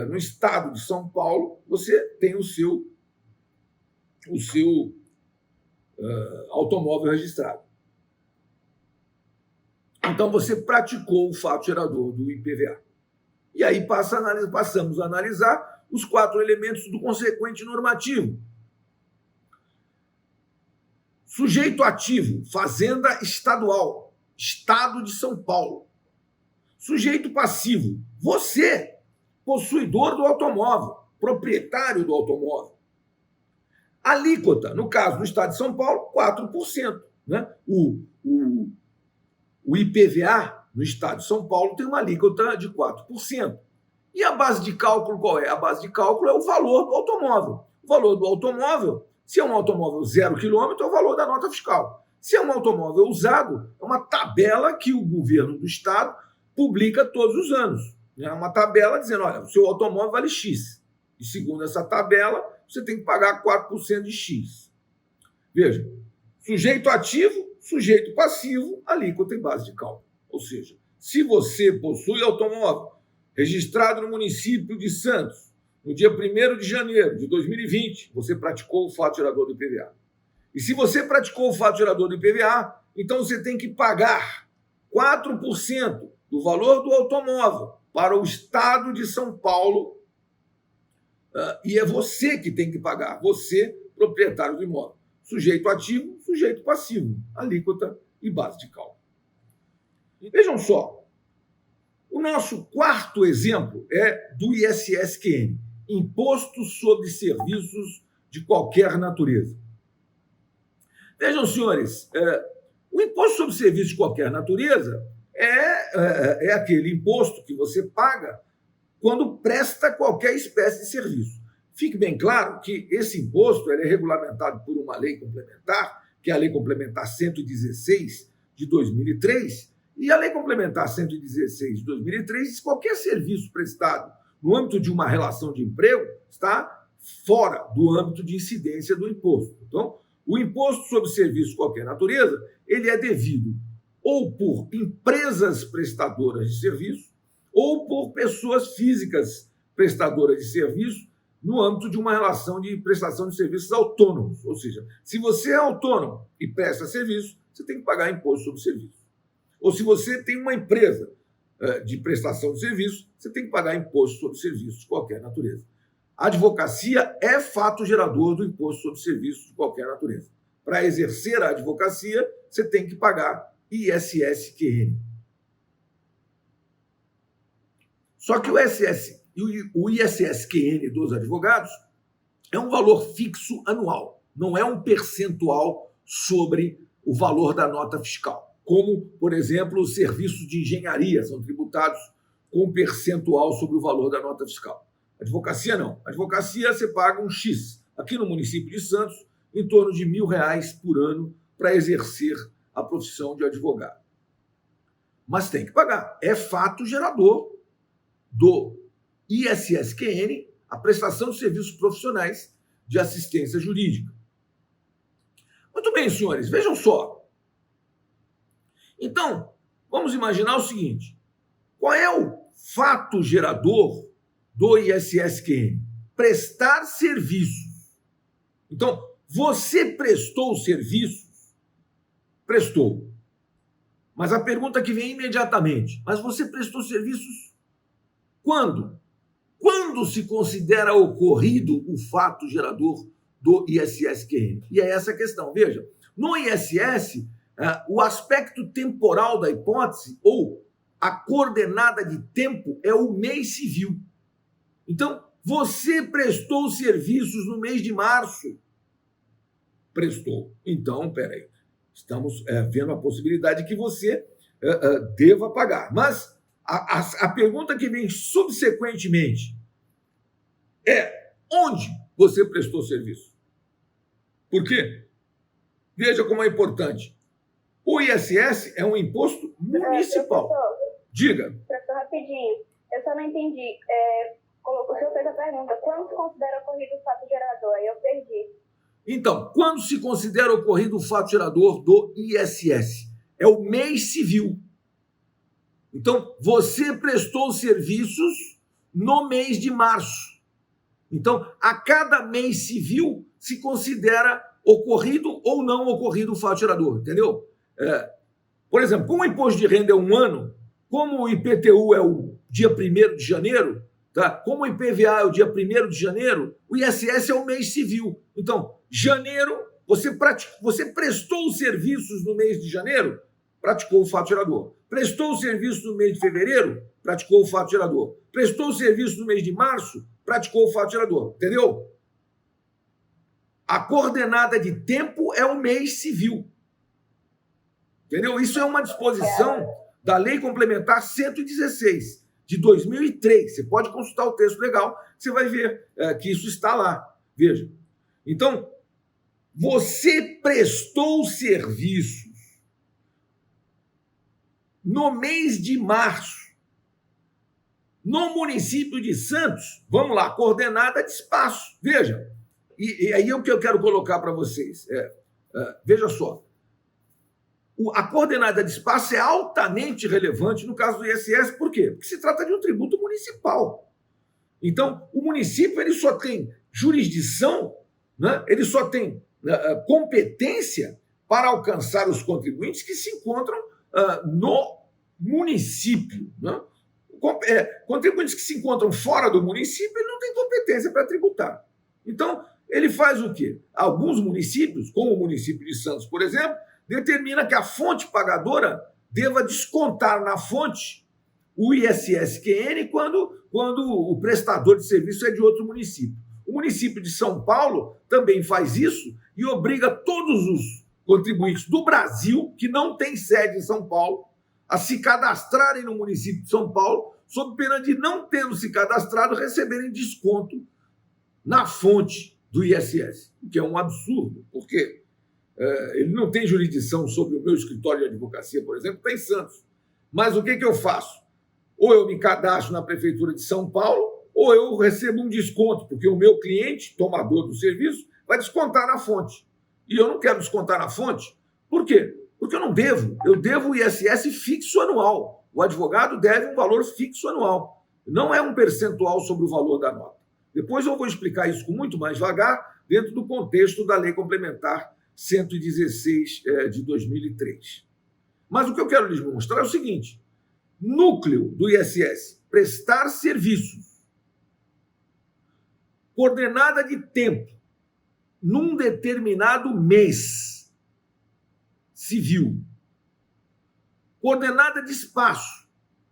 no estado de São Paulo, você tem o seu automóvel registrado. Então, você praticou o fato gerador do IPVA. E aí passamos a analisar os 4 elementos do consequente normativo. Sujeito ativo, Fazenda Estadual, Estado de São Paulo. Sujeito passivo, você, possuidor do automóvel, proprietário do automóvel. Alíquota, no caso do Estado de São Paulo, 4%. Né? O IPVA no Estado de São Paulo tem uma alíquota de 4%. E a base de cálculo qual é? A base de cálculo é o valor do automóvel. O valor do automóvel, se é um automóvel 0 quilômetro, é o valor da nota fiscal. Se é um automóvel usado, é uma tabela que o governo do estado publica todos os anos. É uma tabela dizendo, olha, o seu automóvel vale X. E segundo essa tabela, você tem que pagar 4% de X. Veja, sujeito ativo, sujeito passivo, alíquota em base de cálculo. Ou seja, se você possui automóvel registrado no município de Santos, no dia 1º de janeiro de 2020, você praticou o fato gerador do IPVA. E se você praticou o fato gerador do IPVA, então você tem que pagar 4% do valor do automóvel para o Estado de São Paulo, e é você que tem que pagar, você, proprietário do imóvel. Sujeito ativo, sujeito passivo, alíquota e base de cálculo. Vejam só, o nosso 4º exemplo é do ISSQN, Imposto sobre Serviços de Qualquer Natureza. Vejam, senhores, o Imposto sobre Serviços de Qualquer Natureza é aquele imposto que você paga quando presta qualquer espécie de serviço. Fique bem claro que esse imposto é regulamentado por uma lei complementar, que é a Lei Complementar 116 de 2003, e a Lei Complementar 116 de 2003 diz que qualquer serviço prestado no âmbito de uma relação de emprego está fora do âmbito de incidência do imposto. Então, o imposto sobre serviços de qualquer natureza, ele é devido ou por empresas prestadoras de serviço ou por pessoas físicas prestadoras de serviço no âmbito de uma relação de prestação de serviços autônomos. Ou seja, se você é autônomo e presta serviço, você tem que pagar imposto sobre serviço. Ou se você tem uma empresa de prestação de serviço, você tem que pagar imposto sobre serviços de qualquer natureza. A advocacia é fato gerador do imposto sobre serviços de qualquer natureza. Para exercer a advocacia, você tem que pagar ISSQN. Só que o ISSQN dos advogados é um valor fixo anual, não é um percentual sobre o valor da nota fiscal. Como, por exemplo, os serviços de engenharia são tributados com percentual sobre o valor da nota fiscal. Advocacia não. Advocacia você paga um X. Aqui no município de Santos, em torno de R$1.000 por ano para exercer a profissão de advogado. Mas tem que pagar. É fato gerador do ISSQN, a prestação de serviços profissionais de assistência jurídica. Muito bem, senhores, vejam só. Então, vamos imaginar o seguinte: qual é o fato gerador do ISSQN? Prestar serviços. Então, você prestou serviços? Prestou. Mas a pergunta que vem imediatamente: mas você prestou serviços quando? Quando se considera ocorrido o fato gerador do ISSQN? E é essa a questão. Veja, no ISS, o aspecto temporal da hipótese, ou a coordenada de tempo, é o mês civil. Então, você prestou serviços no mês de março? Prestou. Então, peraí, estamos vendo a possibilidade que você deva pagar. Mas a pergunta que vem subsequentemente é: onde você prestou serviço? Por quê? Veja como é importante. O ISS é um imposto municipal. Professor, Diga. professor, rapidinho. Eu só não entendi. O senhor fez a pergunta: quando se considera ocorrido o fato gerador? Aí eu perdi. Então, quando se considera ocorrido o fato gerador do ISS? É o mês civil. Então, você prestou serviços no mês de março. Então, a cada mês civil se considera ocorrido ou não ocorrido o fato gerador, entendeu? Por exemplo, como o imposto de renda é um ano, como o IPTU é o dia 1º de janeiro, tá? Como o IPVA é o dia 1º de janeiro, o ISS é o mês civil. Então, janeiro, você prestou os serviços no mês de janeiro, praticou o fato gerador. Prestou o serviço no mês de fevereiro, praticou o fato gerador. Prestou o serviço no mês de março, praticou o fato gerador. Entendeu? A coordenada de tempo é o mês civil. Entendeu? Isso é uma disposição da Lei Complementar 116, de 2003. Você pode consultar o texto legal, você vai ver que isso está lá. Veja. Então, você prestou serviços no mês de março, no município de Santos. Vamos lá, coordenada de espaço. Veja. E aí é o que eu quero colocar para vocês. Veja só. A coordenada de espaço é altamente relevante no caso do ISS. Por quê? Porque se trata de um tributo municipal. Então, o município ele só tem jurisdição, né? Ele só tem competência para alcançar os contribuintes que se encontram no município. Né? Contribuintes que se encontram fora do município, ele não tem competência para tributar. Então, ele faz o quê? Alguns municípios, como o município de Santos, por exemplo, determina que a fonte pagadora deva descontar na fonte o ISSQN quando o prestador de serviço é de outro município. O município de São Paulo também faz isso e obriga todos os contribuintes do Brasil, que não têm sede em São Paulo, a se cadastrarem no município de São Paulo, sob pena de, não tendo se cadastrado, receberem desconto na fonte do ISS, o que é um absurdo, porque ele não tem jurisdição sobre o meu escritório de advocacia, por exemplo, está em Santos. Mas o que eu faço? Ou eu me cadastro na Prefeitura de São Paulo, ou eu recebo um desconto, porque o meu cliente, tomador do serviço, vai descontar na fonte. E eu não quero descontar na fonte. Por quê? Porque eu não devo. Eu devo o ISS fixo anual. O advogado deve um valor fixo anual. Não é um percentual sobre o valor da nota. Depois eu vou explicar isso com muito mais vagar dentro do contexto da Lei Complementar 116 de 2003. Mas o que eu quero lhes mostrar é o seguinte: núcleo do ISS, prestar serviços, coordenada de tempo, num determinado mês civil, coordenada de espaço,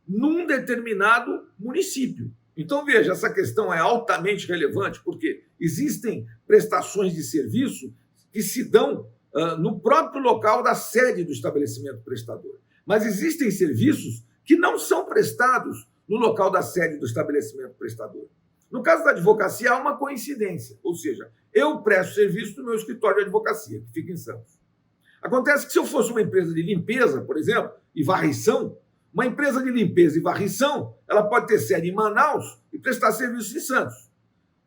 num determinado município. Então, veja, essa questão é altamente relevante, porque existem prestações de serviço que se dão no próprio local da sede do estabelecimento prestador. Mas existem serviços que não são prestados no local da sede do estabelecimento prestador. No caso da advocacia, há uma coincidência, ou seja, eu presto serviço no meu escritório de advocacia, que fica em Santos. Acontece que se eu fosse uma empresa de limpeza, por exemplo, e varrição, Uma empresa de limpeza e varrição, ela pode ter sede em Manaus e prestar serviço em Santos.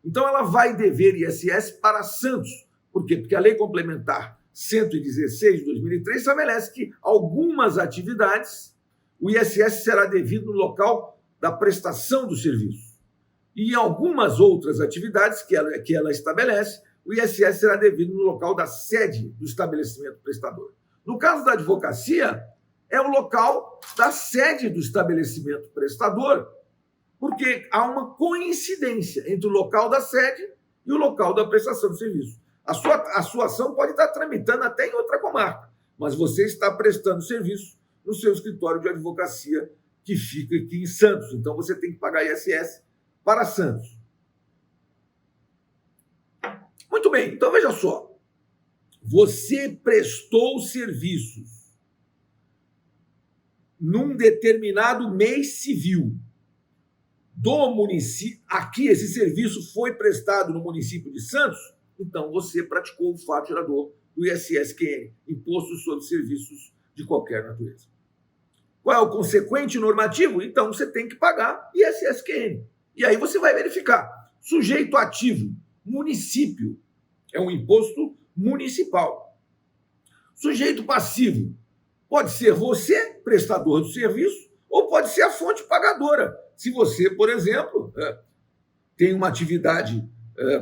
Então, ela vai dever ISS para Santos. Por quê? Porque a Lei Complementar 116 de 2003 estabelece que algumas atividades o ISS será devido no local da prestação do serviço. E em algumas outras atividades que ela estabelece, o ISS será devido no local da sede do estabelecimento prestador. No caso da advocacia, é o local da sede do estabelecimento prestador, porque há uma coincidência entre o local da sede e o local da prestação de serviço. A sua ação pode estar tramitando até em outra comarca, mas você está prestando serviço no seu escritório de advocacia que fica aqui em Santos. Então, você tem que pagar ISS para Santos. Muito bem, então veja só. Você prestou serviços num determinado mês civil do município. Aqui, esse serviço foi prestado no município de Santos, então você praticou o fato gerador do ISS-QN, Imposto sobre Serviços de Qualquer Natureza. Qual é o consequente normativo? Então você tem que pagar ISS-QN. E aí você vai verificar. Sujeito ativo, município, é um imposto municipal. Sujeito passivo, pode ser você, prestador do serviço, ou pode ser a fonte pagadora. Se você, por exemplo, tem uma atividade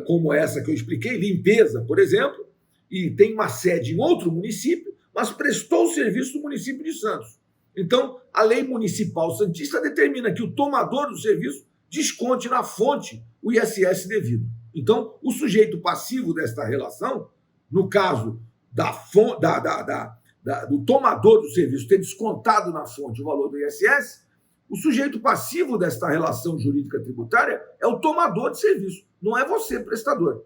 como essa que eu expliquei, limpeza, por exemplo, e tem uma sede em outro município, mas prestou o serviço no município de Santos. Então, a lei municipal santista determina que o tomador do serviço desconte na fonte o ISS devido. Então, o sujeito passivo desta relação, no caso do tomador do serviço ter descontado na fonte o valor do ISS, o sujeito passivo desta relação jurídica tributária é o tomador de serviço, não é você, prestador.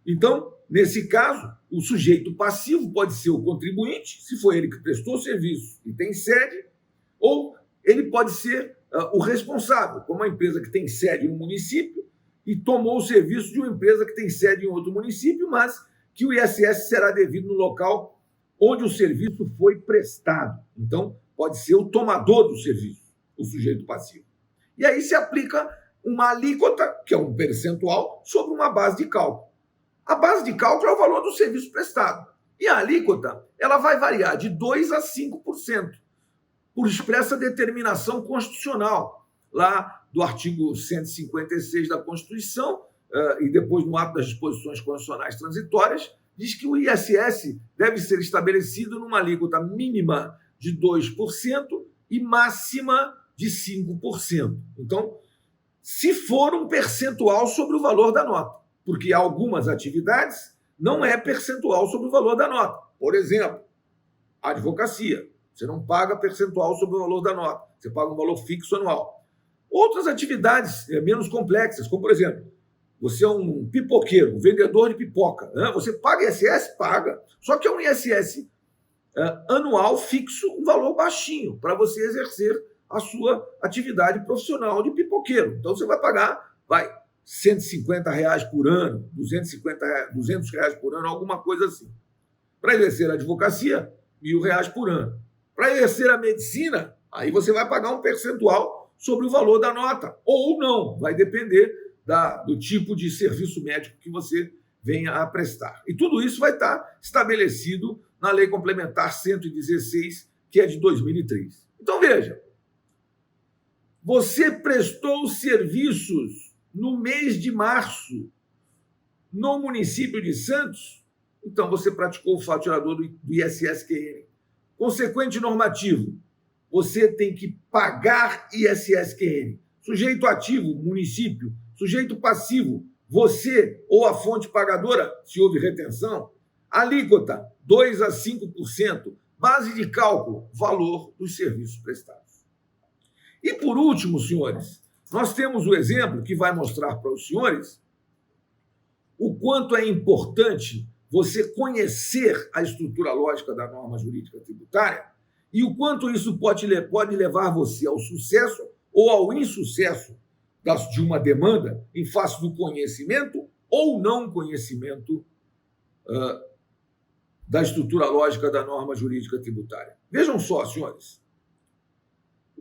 Então, nesse caso, o sujeito passivo pode ser o contribuinte, se foi ele que prestou o serviço e tem sede, ou ele pode ser o responsável, como uma empresa que tem sede no município e tomou o serviço de uma empresa que tem sede em outro município, mas que o ISS será devido no local onde o serviço foi prestado. Então, pode ser o tomador do serviço, o sujeito passivo. E aí se aplica uma alíquota, que é um percentual, sobre uma base de cálculo. A base de cálculo é o valor do serviço prestado. E a alíquota, ela vai variar de 2% a 5%, por expressa determinação constitucional, lá do artigo 156 da Constituição, e depois no ato das disposições constitucionais transitórias, diz que o ISS deve ser estabelecido numa alíquota mínima de 2% e máxima de 5%. Então, se for um percentual sobre o valor da nota, porque algumas atividades não é percentual sobre o valor da nota. Por exemplo, a advocacia. Você não paga percentual sobre o valor da nota, você paga um valor fixo anual. Outras atividades menos complexas, como, por exemplo, você é um pipoqueiro, um vendedor de pipoca. Né? Você paga ISS? Paga. Só que é um ISS anual fixo, um valor baixinho, para você exercer a sua atividade profissional de pipoqueiro. Então, você vai pagar, R$150 por ano, R$200 por ano, alguma coisa assim. Para exercer a advocacia, R$1.000 por ano. Para exercer a medicina, aí você vai pagar um percentual sobre o valor da nota, ou não, vai depender do tipo de serviço médico que você venha a prestar. E tudo isso vai estar estabelecido na Lei Complementar 116, que é de 2003. Então, veja, você prestou serviços no mês de março no município de Santos, então você praticou o fato gerador do ISS-QN. Consequente normativo, você tem que pagar ISS-QN. Sujeito ativo, município. Sujeito passivo, você ou a fonte pagadora, se houve retenção. Alíquota, 2% a 5%. Base de cálculo, valor dos serviços prestados. E por último, senhores, nós temos o exemplo que vai mostrar para os senhores o quanto é importante você conhecer a estrutura lógica da norma jurídica tributária e o quanto isso pode levar você ao sucesso ou ao insucesso de uma demanda em face do conhecimento ou não conhecimento da estrutura lógica da norma jurídica tributária. Vejam só, senhores,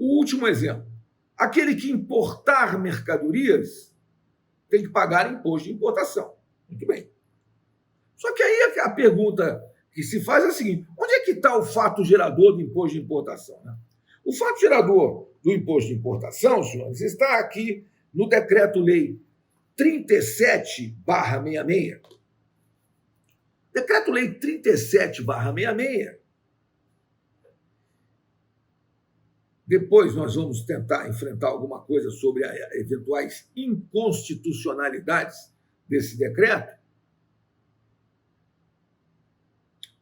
O último exemplo. Aquele que importar mercadorias tem que pagar imposto de importação. Muito bem. Só que aí a pergunta que se faz é a seguinte: onde é que está o fato gerador do imposto de importação? Né? O fato gerador do imposto de importação, senhores, está aqui no Decreto-Lei 37/66. Decreto-Lei 37/66. Depois nós vamos tentar enfrentar alguma coisa sobre eventuais inconstitucionalidades desse decreto.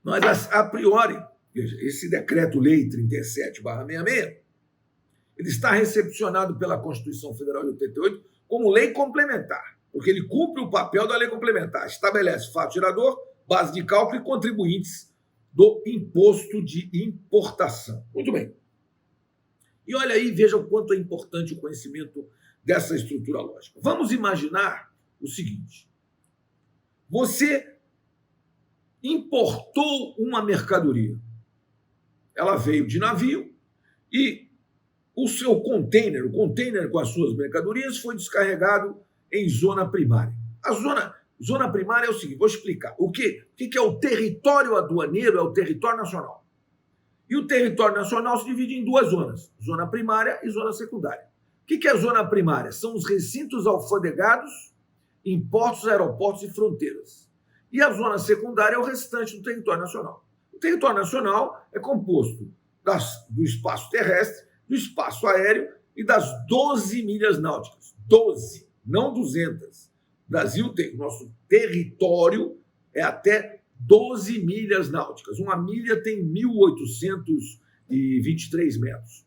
Mas, a priori, veja, esse Decreto-Lei 37/66, ele está recepcionado pela Constituição Federal de 88 como lei complementar, porque ele cumpre o papel da lei complementar, estabelece fato gerador, base de cálculo e contribuintes do imposto de importação. Muito bem. E olha aí, veja o quanto é importante o conhecimento dessa estrutura lógica. Vamos imaginar o seguinte: você importou uma mercadoria. Ela veio de navio e o seu container, o container com as suas mercadorias, foi descarregado em zona primária. A zona primária é o seguinte, vou explicar. O que é o território aduaneiro? É o território nacional. E o território nacional se divide em duas zonas, zona primária e zona secundária. O que é a zona primária? São os recintos alfandegados em portos, aeroportos e fronteiras. E a zona secundária é o restante do território nacional. O território nacional é composto do espaço terrestre, do espaço aéreo e das 12 milhas náuticas. 12, não 200. O Brasil tem, o nosso território é até 12 milhas náuticas. Uma milha tem 1.823 metros.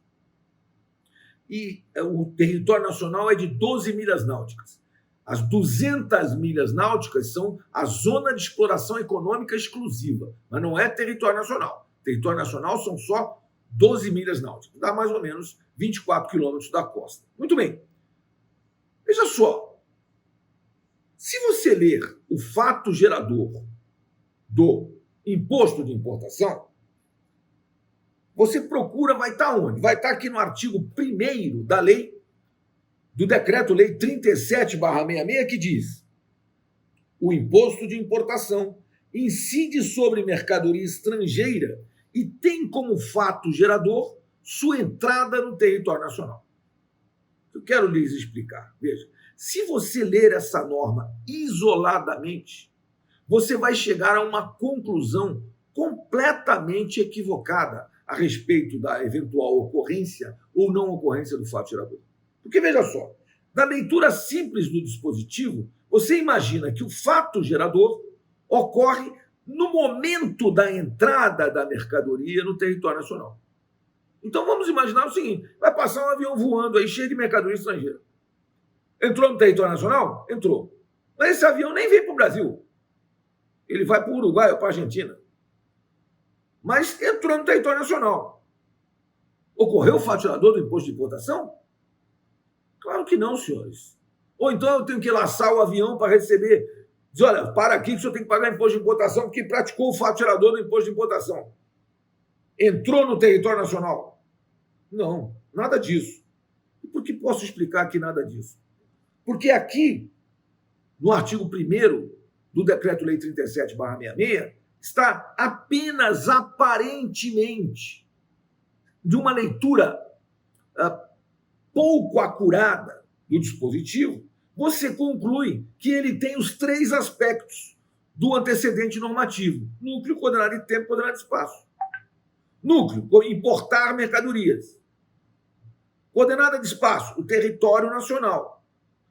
E o território nacional é de 12 milhas náuticas. As 200 milhas náuticas são a zona de exploração econômica exclusiva, mas não é território nacional. Território nacional são só 12 milhas náuticas, dá mais ou menos 24 quilômetros da costa. Muito bem. Veja só, se você ler o fato gerador do imposto de importação, você procura, vai estar onde? Vai estar aqui no artigo 1º da lei, do Decreto-Lei 37/66, que diz: o imposto de importação incide sobre mercadoria estrangeira e tem como fato gerador sua entrada no território nacional. Eu quero lhes explicar. Veja, se você ler essa norma isoladamente, você vai chegar a uma conclusão completamente equivocada a respeito da eventual ocorrência ou não ocorrência do fato gerador. Porque, veja só, da leitura simples do dispositivo, você imagina que o fato gerador ocorre no momento da entrada da mercadoria no território nacional. Então, vamos imaginar o seguinte: vai passar um avião voando aí cheio de mercadoria estrangeira. Entrou no território nacional? Entrou. Mas esse avião nem veio para o Brasil. Ele vai para o Uruguai ou para a Argentina. Mas entrou no território nacional. Ocorreu o fato gerador do imposto de importação? Claro que não, senhores. Ou então eu tenho que laçar o avião para receber. Diz, olha, para aqui que o senhor tem que pagar imposto de importação porque praticou o fato gerador do imposto de importação. Entrou no território nacional? Não, nada disso. E por que posso explicar aqui nada disso? Porque aqui, no artigo 1º do Decreto-Lei 37/66, está apenas aparentemente de uma leitura pouco acurada do dispositivo, você conclui que ele tem os 3 aspectos do antecedente normativo: núcleo, coordenada de tempo, coordenada de espaço. Núcleo, importar mercadorias. Coordenada de espaço, o território nacional.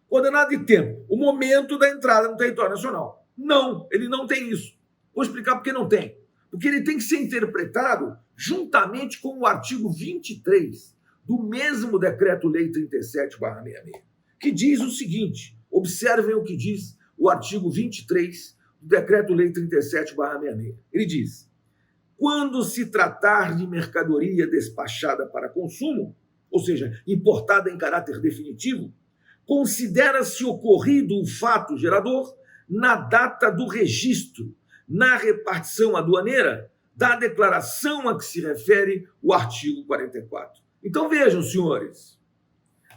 Coordenada de tempo, o momento da entrada no território nacional. Não, ele não tem isso. Vou explicar por que não tem. Porque ele tem que ser interpretado juntamente com o artigo 23 do mesmo Decreto-Lei 37/66, que diz o seguinte: observem o que diz o artigo 23 do Decreto-Lei 37/66. Ele diz: quando se tratar de mercadoria despachada para consumo, ou seja, importada em caráter definitivo, considera-se ocorrido o fato gerador na data do registro, na repartição aduaneira da declaração a que se refere o artigo 44. Então vejam, senhores,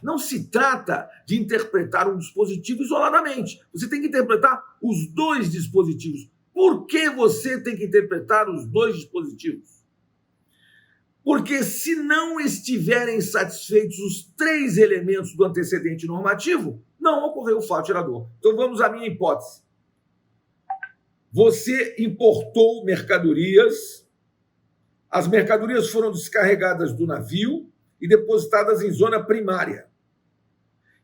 não se trata de interpretar um dispositivo isoladamente. Você tem que interpretar os dois dispositivos. Por que você tem que interpretar os dois dispositivos? Porque se não estiverem satisfeitos os três elementos do antecedente normativo, não ocorreu o fato gerador. Então vamos à minha hipótese. Você importou mercadorias, as mercadorias foram descarregadas do navio e depositadas em zona primária.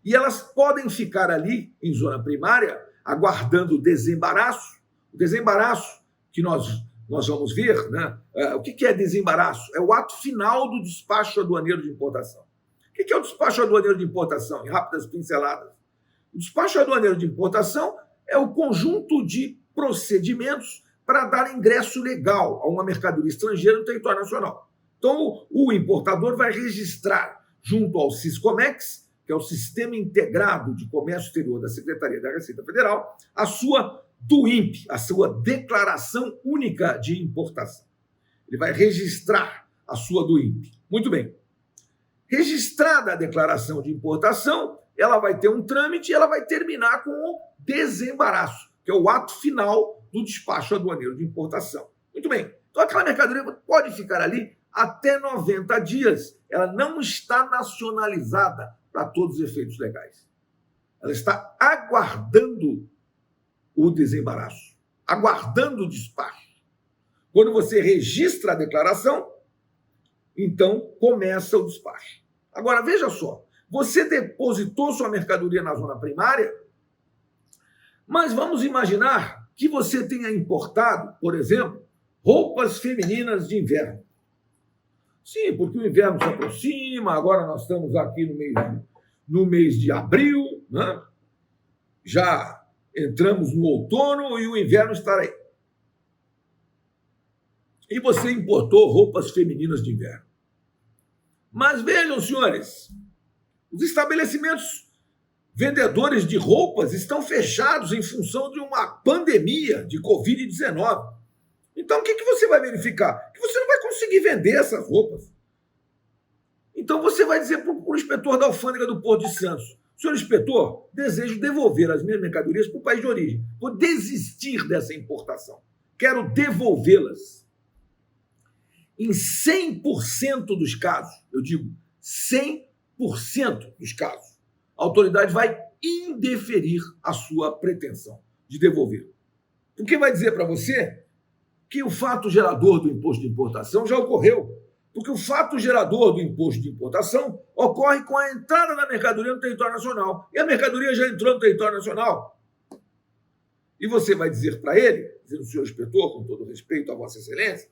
E elas podem ficar ali, em zona primária, aguardando o desembaraço. O desembaraço que nós vamos ver, né? O que é desembaraço? É o ato final do despacho aduaneiro de importação. O que é o despacho aduaneiro de importação? Em rápidas pinceladas. O despacho aduaneiro de importação é o conjunto de procedimentos para dar ingresso legal a uma mercadoria estrangeira no território nacional. Então, o importador vai registrar junto ao Siscomex, que é o Sistema Integrado de Comércio Exterior da Secretaria da Receita Federal, a sua DUIMP, a sua Declaração Única de Importação. Ele vai registrar a sua DUIMP. Muito bem. Registrada a declaração de importação, ela vai ter um trâmite e ela vai terminar com o desembaraço, que é o ato final do despacho aduaneiro de importação. Muito bem. Então, aquela mercadoria pode ficar ali até 90 dias. Ela não está nacionalizada para todos os efeitos legais. Ela está aguardando o desembaraço, aguardando o despacho. Quando você registra a declaração, então começa o despacho. Agora, veja só, você depositou sua mercadoria na zona primária, mas vamos imaginar que você tenha importado, por exemplo, roupas femininas de inverno. Sim, porque o inverno se aproxima, agora nós estamos aqui no mês de abril, né? Já entramos no outono e o inverno estará aí. E você importou roupas femininas de inverno. Mas vejam, senhores, os estabelecimentos vendedores de roupas estão fechados em função de uma pandemia de Covid-19. Então, o que você vai verificar? Que você não vai conseguir vender essas roupas. Então, você vai dizer para o inspetor da alfândega do Porto de Santos: senhor inspetor, desejo devolver as minhas mercadorias para o país de origem. Vou desistir dessa importação. Quero devolvê-las. Em 100% dos casos, eu digo 100% dos casos, a autoridade vai indeferir a sua pretensão de devolver. Porque vai dizer para você que o fato gerador do imposto de importação já ocorreu. Porque o fato gerador do imposto de importação ocorre com a entrada da mercadoria no território nacional. E a mercadoria já entrou no território nacional. E você vai dizer para ele, dizendo: senhor inspetor, com todo respeito a Vossa Excelência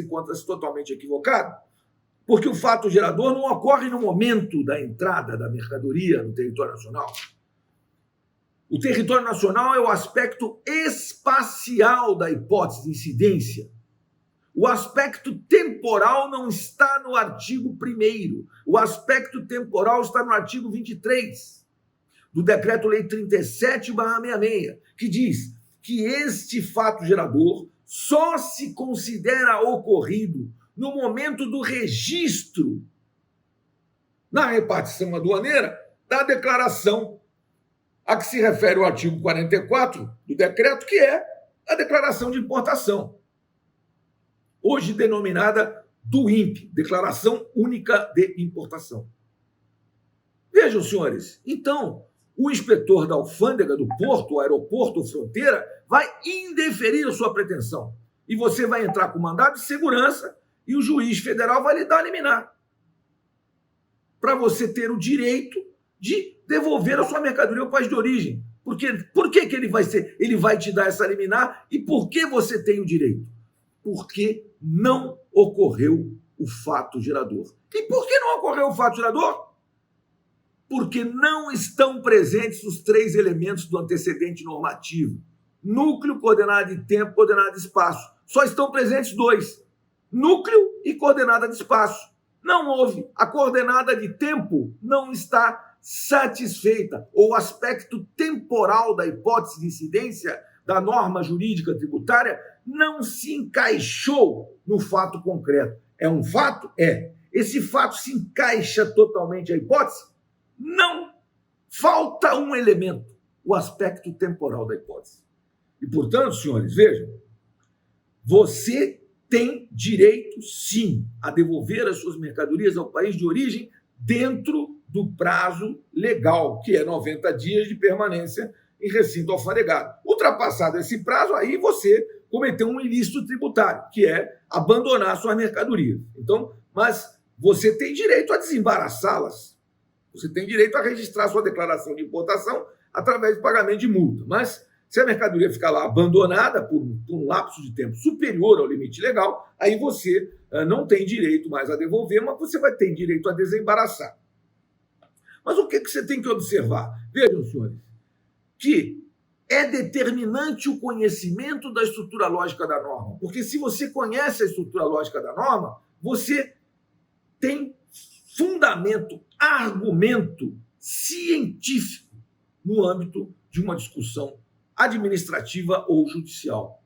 encontra-se totalmente equivocado, porque o fato gerador não ocorre no momento da entrada da mercadoria no território nacional. O território nacional é o aspecto espacial da hipótese de incidência. O aspecto temporal não está no artigo 1º. O aspecto temporal está no artigo 23 do Decreto-Lei 37/66, que diz que este fato gerador só se considera ocorrido no momento do registro na repartição aduaneira da declaração a que se refere o artigo 44 do decreto, que é a declaração de importação, hoje denominada DUIMP, Declaração Única de Importação. Vejam, senhores, então, o inspetor da alfândega do porto, aeroporto ou fronteira vai indeferir a sua pretensão. E você vai entrar com mandado de segurança e o juiz federal vai lhe dar a liminar, para você ter o direito de devolver a sua mercadoria ao país de origem. Por que ele vai te dar essa liminar e por que você tem o direito? Porque não ocorreu o fato gerador. E por que não ocorreu o fato gerador? Porque não estão presentes os três elementos do antecedente normativo: núcleo, coordenada de tempo, coordenada de espaço. Só estão presentes dois: núcleo e coordenada de espaço. Não houve. A coordenada de tempo não está satisfeita, ou o aspecto temporal da hipótese de incidência da norma jurídica tributária não se encaixou no fato concreto. É um fato? É. esse fato se encaixa totalmente à hipótese? Não. Falta um elemento, o aspecto temporal da hipótese. E, portanto, senhores, vejam, você tem direito, sim, a devolver as suas mercadorias ao país de origem dentro do prazo legal, que é 90 dias de permanência em recinto alfandegário. Ultrapassado esse prazo, aí você cometeu um ilícito tributário, que é abandonar suas mercadorias. Então, mas você tem direito a desembaraçá-las. Você tem direito a registrar sua declaração de importação através de pagamento de multa. Mas se a mercadoria ficar lá abandonada por um lapso de tempo superior ao limite legal, aí você não tem direito mais a devolver, mas você vai ter direito a desembaraçar. Mas o que você tem que observar? Vejam, senhores, que é determinante o conhecimento da estrutura lógica da norma. Porque se você conhece a estrutura lógica da norma, você tem fundamento, argumento científico no âmbito de uma discussão administrativa ou judicial.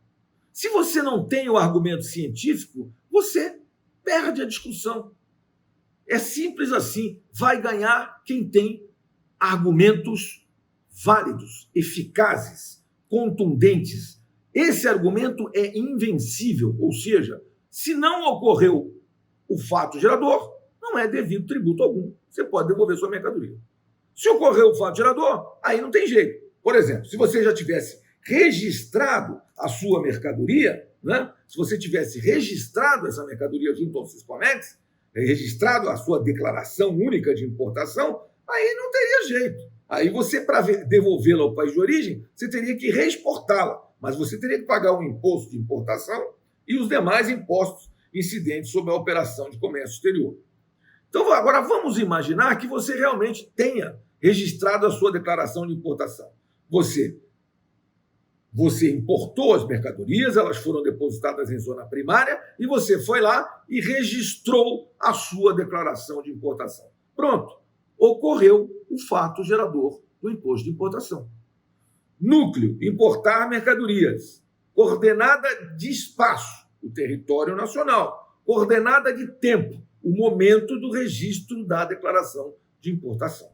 Se você não tem o argumento científico, você perde a discussão. É simples assim. Vai ganhar quem tem argumentos válidos, eficazes, contundentes. Esse argumento é invencível, ou seja, se não ocorreu o fato gerador, não é devido tributo algum. Você pode devolver sua mercadoria. Se ocorreu o fato gerador, aí não tem jeito. Por exemplo, se você já tivesse registrado a sua mercadoria, né? Se você tivesse registrado essa mercadoria junto ao Siscomex, registrado a sua declaração única de importação, aí não teria jeito. Aí você, para devolvê-la ao país de origem, você teria que reexportá-la, mas você teria que pagar um imposto de importação e os demais impostos incidentes sobre a operação de comércio exterior. Então, agora vamos imaginar que você realmente tenha registrado a sua declaração de importação. Você importou as mercadorias, elas foram depositadas em zona primária e você foi lá e registrou a sua declaração de importação. Pronto, ocorreu o fato gerador do imposto de importação. Núcleo, importar mercadorias. Coordenada de espaço, o território nacional. Coordenada de tempo, o momento do registro da declaração de importação.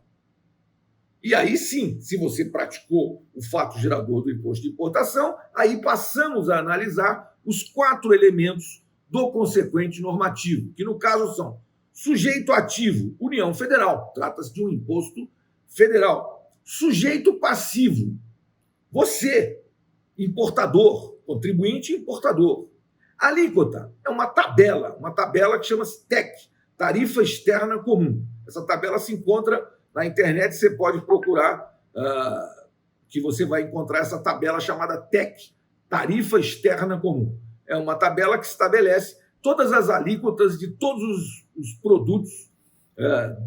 E aí sim, se você praticou o fato gerador do imposto de importação, aí passamos a analisar os 4 elementos do consequente normativo, que no caso são sujeito ativo, União Federal, trata-se de um imposto federal. Sujeito passivo, você, importador, contribuinte e importador. Alíquota é uma tabela que chama-se TEC, Tarifa Externa Comum. Essa tabela se encontra na internet, você pode procurar, que você vai encontrar essa tabela chamada TEC, Tarifa Externa Comum. É uma tabela que estabelece todas as alíquotas de todos os produtos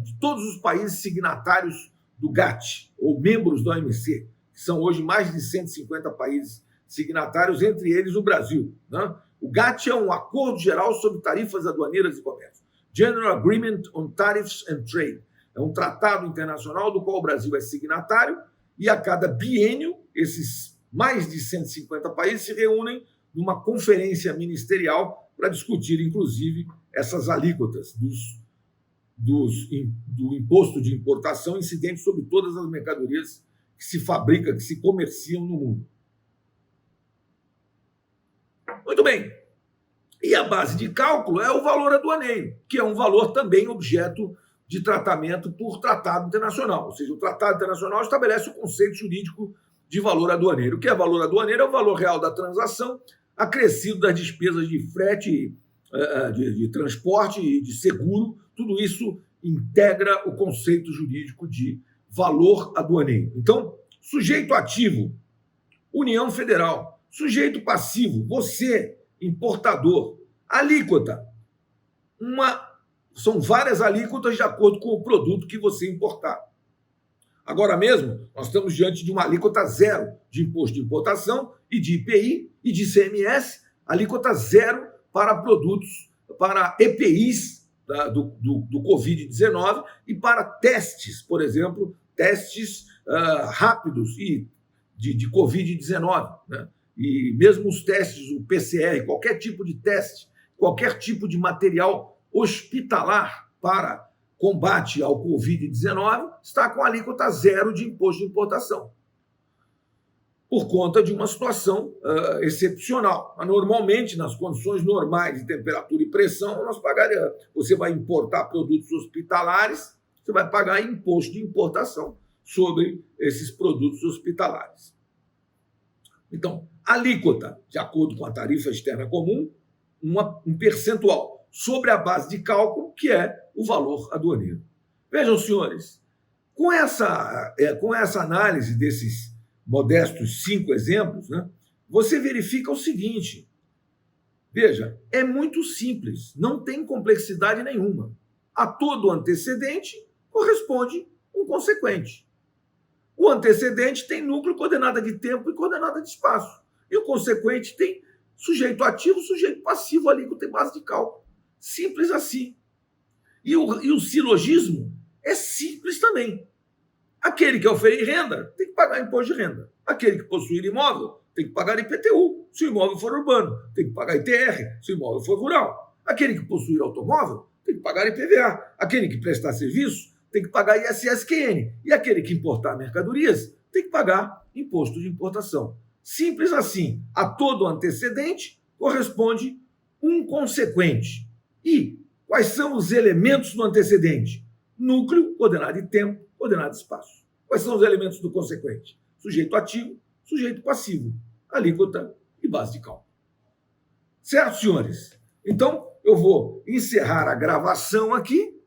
de todos os países signatários do GATT, ou membros da OMC, que são hoje mais de 150 países signatários, entre eles o Brasil, né? O GATT é um Acordo Geral sobre Tarifas Aduaneiras e Comércio, General Agreement on Tariffs and Trade. É um tratado internacional do qual o Brasil é signatário e a cada biênio, esses mais de 150 países se reúnem numa conferência ministerial para discutir, inclusive, essas alíquotas do imposto de importação incidente sobre todas as mercadorias que se fabricam, que se comerciam no mundo. Muito bem. E a base de cálculo é o valor aduaneiro, que é um valor também objeto de tratamento por tratado internacional. Ou seja, o tratado internacional estabelece o conceito jurídico de valor aduaneiro. O que é valor aduaneiro? É o valor real da transação, acrescido das despesas de frete, de transporte e de seguro. Tudo isso integra o conceito jurídico de valor aduaneiro. Então, sujeito ativo, União Federal. Sujeito passivo, você, importador. Alíquota, são várias alíquotas de acordo com o produto que você importar. Agora mesmo, nós estamos diante de uma alíquota zero de imposto de importação e de IPI e de ICMS, alíquota zero para produtos, para EPIs do Covid-19 e para testes, por exemplo, testes rápidos de Covid-19, né? E mesmo os testes, o PCR, qualquer tipo de teste, qualquer tipo de material hospitalar para combate ao Covid-19 está com alíquota zero de imposto de importação, por conta de uma situação excepcional. Mas, normalmente, nas condições normais de temperatura e pressão, você vai importar produtos hospitalares, você vai pagar imposto de importação sobre esses produtos hospitalares. Então, alíquota, de acordo com a tarifa externa comum, um percentual sobre a base de cálculo, que é o valor aduaneiro. Vejam, senhores, com essa análise desses modestos 5 exemplos, né, você verifica o seguinte: veja, é muito simples, não tem complexidade nenhuma. A todo antecedente corresponde um consequente. O antecedente tem núcleo, coordenada de tempo e coordenada de espaço. E o consequente tem sujeito ativo, sujeito passivo, alíquota e base de cálculo. Simples assim. E o silogismo é simples também. Aquele que oferir renda tem que pagar imposto de renda. Aquele que possuir imóvel tem que pagar IPTU, se o imóvel for urbano. Tem que pagar ITR, se o imóvel for rural. Aquele que possuir automóvel tem que pagar IPVA. Aquele que prestar serviço tem que pagar ISSQN. E aquele que importar mercadorias tem que pagar imposto de importação. Simples assim. A todo antecedente corresponde um consequente. E quais são os elementos do antecedente? Núcleo, coordenada de tempo, coordenada de espaço. Quais são os elementos do consequente? Sujeito ativo, sujeito passivo, alíquota e base de cálculo. Certo, senhores? Então, eu vou encerrar a gravação aqui